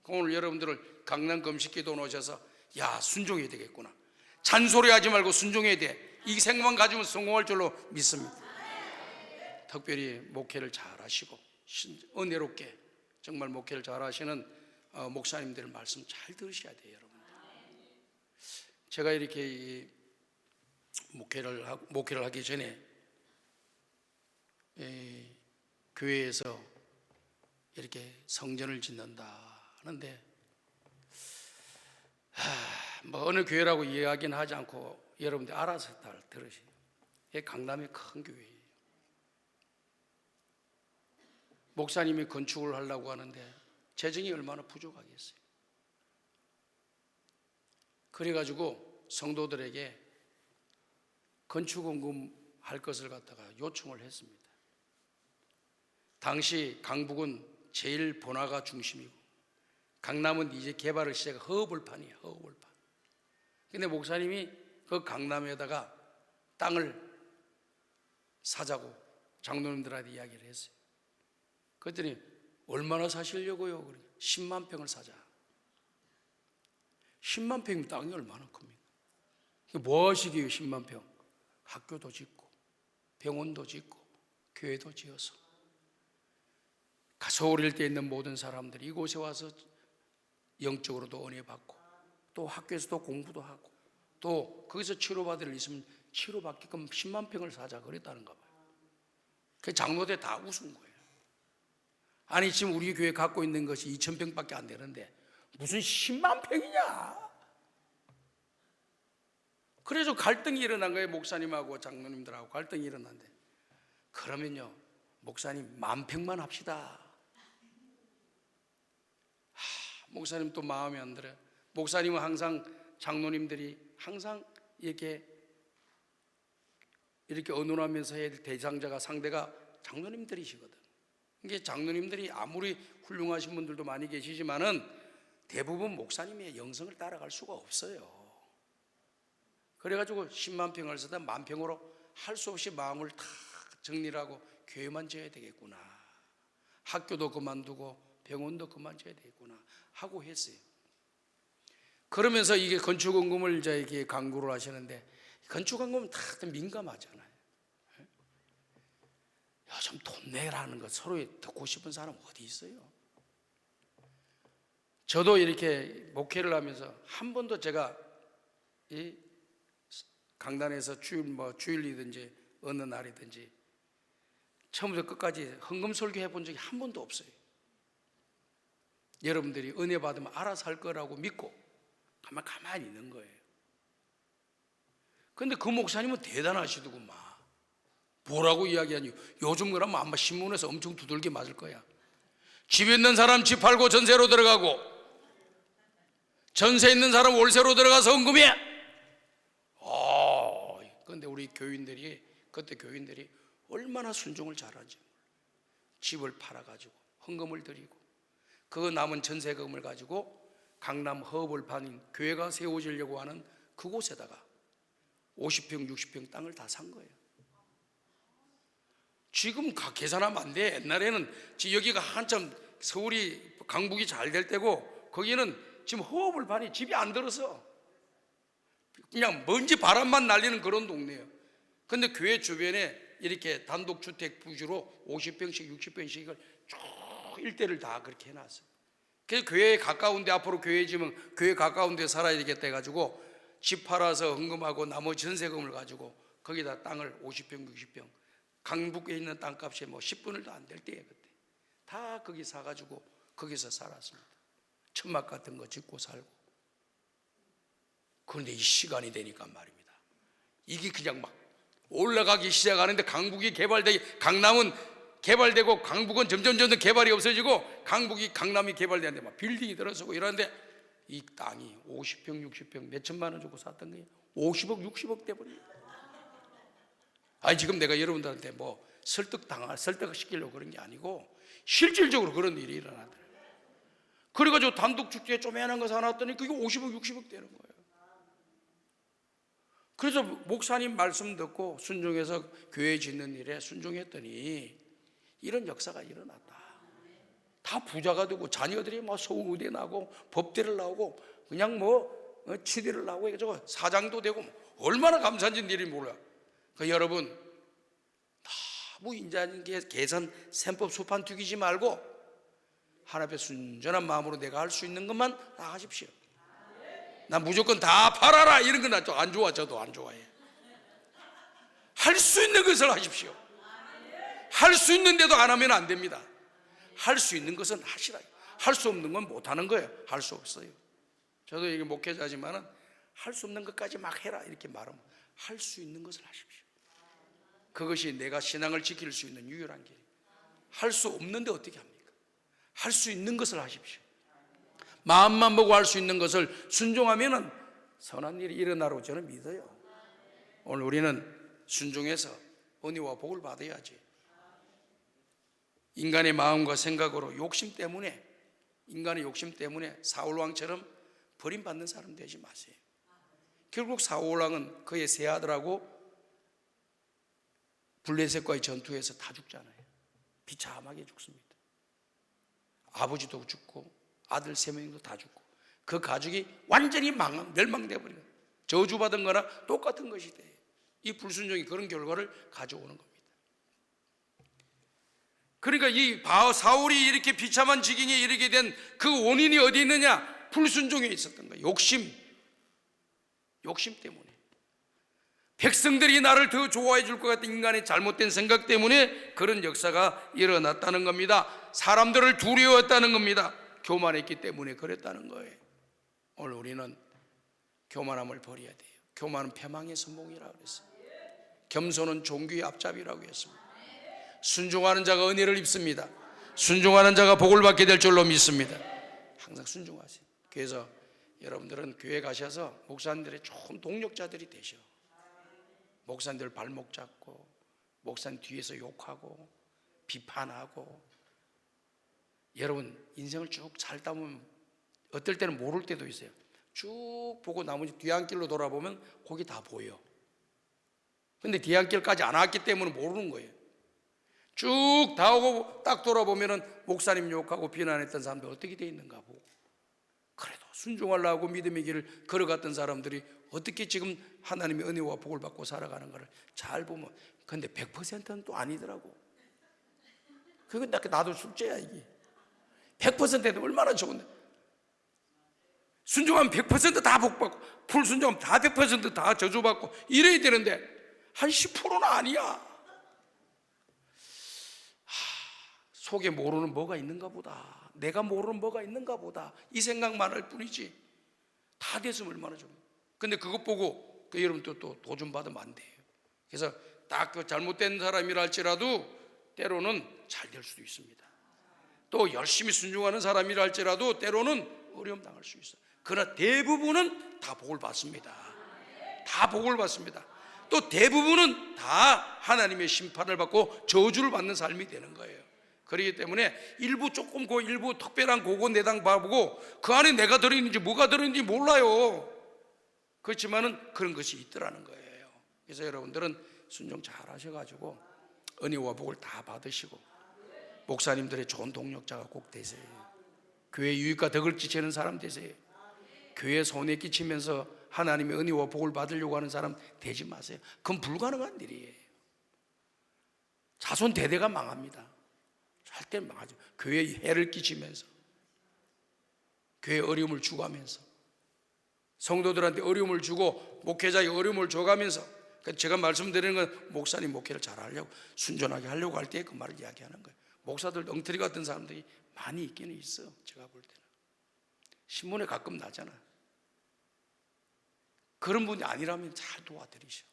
Speaker 2: 오늘 여러분들을 강남 금식기도 오셔서 야, 순종해야 되겠구나, 잔소리하지 말고 순종해야 돼, 이 생각만 가지면 성공할 줄로 믿습니다. 특별히 목회를 잘 하시고 은혜롭게 정말 목회를 잘 하시는 목사님들 말씀 잘 들으셔야 돼요, 여러분. 제가 이렇게 이 목회를 하기 전에 교회에서 이렇게 성전을 짓는다 하는데 뭐 어느 교회라고 이야기는 하지 않고 여러분들 알아서 다 들으세요. 이게 강남의 큰 교회예요. 목사님이 건축을 하려고 하는데 재정이 얼마나 부족하겠어요. 그래가지고 성도들에게 건축원금 할 것을 갖다가 요청을 했습니다. 당시 강북은 제일 번화가 중심이고 강남은 이제 개발을 시작한 허벌판이에요, 허벌판. 근데 목사님이 그 강남에다가 땅을 사자고 장로님들한테 이야기를 했어요. 그랬더니 얼마나 사시려고요? 그래. 10만 평을 사자. 10만 평이면 땅이 얼마나 큽니까? 뭐 하시게요? 10만 평. 학교도 짓고 병원도 짓고 교회도 지어서 서울 일대에 있는 모든 사람들이 이곳에 와서 영적으로도 은혜 받고 또 학교에서도 공부도 하고 또 거기서 치료받을 일 있으면 치료받게끔 10만 평을 사자 그랬다는가 봐요. 그 장로들 다 웃은 거예요. 아니 지금 우리 교회 갖고 있는 것이 2,000평밖에 안 되는데 무슨 10만 평이냐. 그래서 갈등이 일어난 거예요. 목사님하고 장로님들하고 갈등이 일어난대. 그러면요 목사님 10,000평만 합시다. 목사님 또 마음에 안 들어요. 목사님은 항상 장로님들이 항상 이렇게 언론하면서 해야 될 대상자가 상대가 장로님들이시거든. 이게 장로님들이 아무리 훌륭하신 분들도 많이 계시지만은 대부분 목사님의 영성을 따라갈 수가 없어요. 그래가지고 10만 평을 쓰다 10,000평으로 할 수 없이 마음을 다 정리를 하고 교회만 지어야 되겠구나, 학교도 그만두고 병원도 그만 지어야 되겠구나 하고 했어요. 그러면서 이게 건축원금을 이제 이렇게 강구를 하시는데 건축원금은 다 민감하잖아요. 요즘 돈 내라는 거 서로 듣고 싶은 사람 어디 있어요? 저도 이렇게 목회를 하면서 한 번도 제가 이 강단에서 주일이든지 어느 날이든지 처음부터 끝까지 헌금 설교 해본 적이 한 번도 없어요. 여러분들이 은혜 받으면 알아서 할 거라고 믿고 가만히 있는 거예요. 그런데 그 목사님은 대단하시더구만. 뭐라고 이야기하니? 요즘 그러면 아마 신문에서 엄청 두들겨 맞을 거야. 집 있는 사람 집 팔고 전세로 들어가고 전세 있는 사람 월세로 들어가서 헌금해. 그런데 우리 교인들이 그때 교인들이 얼마나 순종을 잘하지. 집을 팔아가지고 헌금을 드리고 그 남은 전세금을 가지고 강남 허벌판인 교회가 세워지려고 하는 그곳에다가 50평 60평 땅을 다 산 거예요. 지금 계산하면 안 돼. 옛날에는 여기가 한참 서울이 강북이 잘 될 때고 거기는 지금 허벌판이 집이 안 들어서 그냥 먼지 바람만 날리는 그런 동네예요. 근데 교회 주변에 이렇게 단독주택 부지로 50평씩 60평씩을 쭉 일대를 다 그렇게 해놨어요. 그래서 교회에 가까운데 앞으로 교회 지면 교회 가까운 데 살아야 되겠다 해가지고 집 팔아서 헌금하고 나머지 전세금을 가지고 거기다 땅을 50평 60평 강북에 있는 땅값이 뭐 10분의 1도 안 될 때예요. 그때 다 거기 사가지고 거기서 살았습니다. 천막 같은 거 짓고 살고. 그런데 이 시간이 되니까 말입니다, 이게 그냥 막 올라가기 시작하는데 강북이 개발되기, 강남은 개발되고 강북은 점점 개발이 없어지고 강남이 개발되는데 막 빌딩이 들어서고 이러는데 이 땅이 50평 60평 몇 천만 원 주고 샀던 거예요. 50억 60억 돼버립니다. 아니 지금 내가 여러분들한테 뭐 설득시키려고 그런 게 아니고 실질적으로 그런 일이 일어나더라고요. 그래가지고 단독주택에 조그만한 거 사놨더니 그게 50억 60억 되는 거예요. 그래서 목사님 말씀 듣고 순종해서 교회 짓는 일에 순종했더니 이런 역사가 일어났다. 다 다 부자가 되고 자녀들이 뭐 서울대 나고 법대를 나오고 그냥 치대를 나오고 해가지고 사장도 되고 얼마나 감사한 일이 몰라. 여러분 너무 인자한 게 계산 셈법 수판 튀기지 말고 하나님 앞에 순전한 마음으로 내가 할 수 있는 것만 다 하십시오. 난 무조건 다 팔아라 이런 건 안 좋아. 저도 안 좋아해. 할 수 있는 것을 하십시오. 할 수 있는데도 안 하면 안 됩니다. 할 수 있는 것은 하시라. 할 수 없는 건 못 하는 거예요. 할 수 없어요. 저도 이게 목회자지만은 할 수 없는 것까지 막 해라 이렇게 말하면 할 수 있는 것을 하십시오. 그것이 내가 신앙을 지킬 수 있는 유일한 길이에요. 할 수 없는데 어떻게 합니까? 할 수 있는 것을 하십시오. 마음만 보고 할 수 있는 것을 순종하면은 선한 일이 일어나라고 저는 믿어요. 오늘 우리는 순종해서 은혜와 복을 받아야지. 인간의 마음과 생각으로 인간의 욕심 때문에 사울왕처럼 버림받는 사람 되지 마세요. 결국 사울왕은 그의 세 아들하고 블레셋과의 전투에서 다 죽잖아요. 비참하게 죽습니다. 아버지도 죽고 아들 세 명도 다 죽고 그 가족이 완전히 멸망돼 버려요. 저주받은 거나 똑같은 것이 돼요. 이 불순종이 그런 결과를 가져오는 겁니다. 그러니까 이 사울이 이렇게 비참한 지경에 이르게 된 그 원인이 어디 있느냐? 불순종에 있었던 거예요. 욕심 때문에. 백성들이 나를 더 좋아해 줄 것 같은 인간의 잘못된 생각 때문에 그런 역사가 일어났다는 겁니다. 사람들을 두려워했다는 겁니다. 교만했기 때문에 그랬다는 거예요. 오늘 우리는 교만함을 버려야 돼요. 교만은 패망의 선봉이라고 그랬어요. 겸손은 종교의 앞잡이라고 했습니다. 순종하는 자가 은혜를 입습니다. 순종하는 자가 복을 받게 될 줄로 믿습니다. 항상 순종하세요. 그래서 여러분들은 교회 가셔서 목사님들의 좋은 동력자들이 되셔. 목사님들 발목 잡고 목사님 뒤에서 욕하고 비판하고. 여러분 인생을 쭉 살다 보면 어떨 때는 모를 때도 있어요. 쭉 보고 나머지 뒤안길로 돌아보면 거기 다 보여. 근데 뒤안길까지 안 왔기 때문에 모르는 거예요. 쭉 다 오고 딱 돌아보면은 목사님 욕하고 비난했던 사람들 어떻게 돼 있는가 보고, 그래도 순종하려고 믿음의 길을 걸어갔던 사람들이 어떻게 지금 하나님의 은혜와 복을 받고 살아가는가를 잘 보면, 근데 100%는 또 아니더라고. 그건 나도 숙제야 이게. 100%도 얼마나 좋은데. 순종하면 100% 다 복받고, 불순종하면 다 100% 저주받고 이래야 되는데 한 10%는 아니야. 속에 모르는 뭐가 있는가 보다, 내가 모르는 뭐가 있는가 보다, 이 생각만 할 뿐이지 다 됐으면 얼마나 좋아. 근데 그것 보고 여러분 또 도전받으면 안 돼요. 그래서 딱 그 잘못된 사람이라 할지라도 때로는 잘 될 수도 있습니다. 또 열심히 순종하는 사람이라 할지라도 때로는 어려움 당할 수 있어요. 그러나 대부분은 다 복을 받습니다. 다 복을 받습니다. 또 대부분은 다 하나님의 심판을 받고 저주를 받는 삶이 되는 거예요. 그렇기 때문에 일부 조금 일부 특별한 그거 내당 봐보고 그 안에 내가 들어있는지 뭐가 들어있는지 몰라요. 그렇지만은 그런 것이 있더라는 거예요. 그래서 여러분들은 순종 잘 하셔가지고 은혜와 복을 다 받으시고 목사님들의 좋은 동력자가 꼭 되세요. 교회 유익과 덕을 끼치는 사람 되세요. 교회에 손해 끼치면서 하나님의 은혜와 복을 받으려고 하는 사람 되지 마세요. 그건 불가능한 일이에요. 자손 대대가 망합니다. 절대 망하죠. 교회에 해를 끼치면서, 교회에 어려움을 주고하면서, 성도들한테 어려움을 주고 목회자에 어려움을 줘가면서. 제가 말씀드리는 건 목사님 목회를 잘 하려고, 순전하게 하려고 할 때 그 말을 이야기하는 거예요. 목사들 엉터리 같은 사람들이 많이 있기는 있어. 제가 볼 때는 신문에 가끔 나잖아. 그런 분이 아니라면 잘 도와드리셔.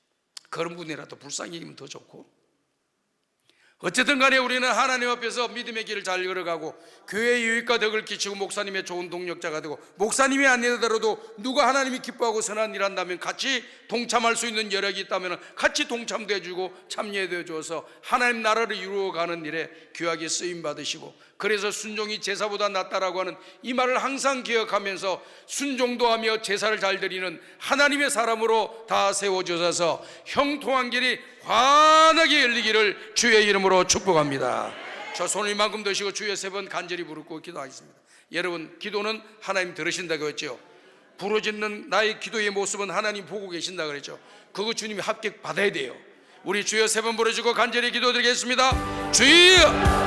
Speaker 2: 그런 분이라도 불쌍히 여기면 더 좋고. 어쨌든 간에 우리는 하나님 앞에서 믿음의 길을 잘 걸어가고 교회의 유익과 덕을 끼치고 목사님의 좋은 동력자가 되고, 목사님이 아니더라도 누가 하나님이 기뻐하고 선한 일 한다면 같이 동참할 수 있는 여력이 있다면 같이 동참도 해주고 참여해 줘서 하나님 나라를 이루어가는 일에 귀하게 쓰임 받으시고, 그래서 순종이 제사보다 낫다라고 하는 이 말을 항상 기억하면서 순종도 하며 제사를 잘 드리는 하나님의 사람으로 다 세워주셔서 형통한 길이 환하게 열리기를 주의 이름으로 축복합니다. 저 손을 이만큼 드시고 주여 3번 간절히 부르고 기도하겠습니다. 여러분, 기도는 하나님 들으신다고 했죠. 부르짖는 나의 기도의 모습은 하나님 보고 계신다 그랬죠. 그거 주님이 합격 받아야 돼요. 우리 주여 3번 부르짖고 간절히 기도드리겠습니다. 주여!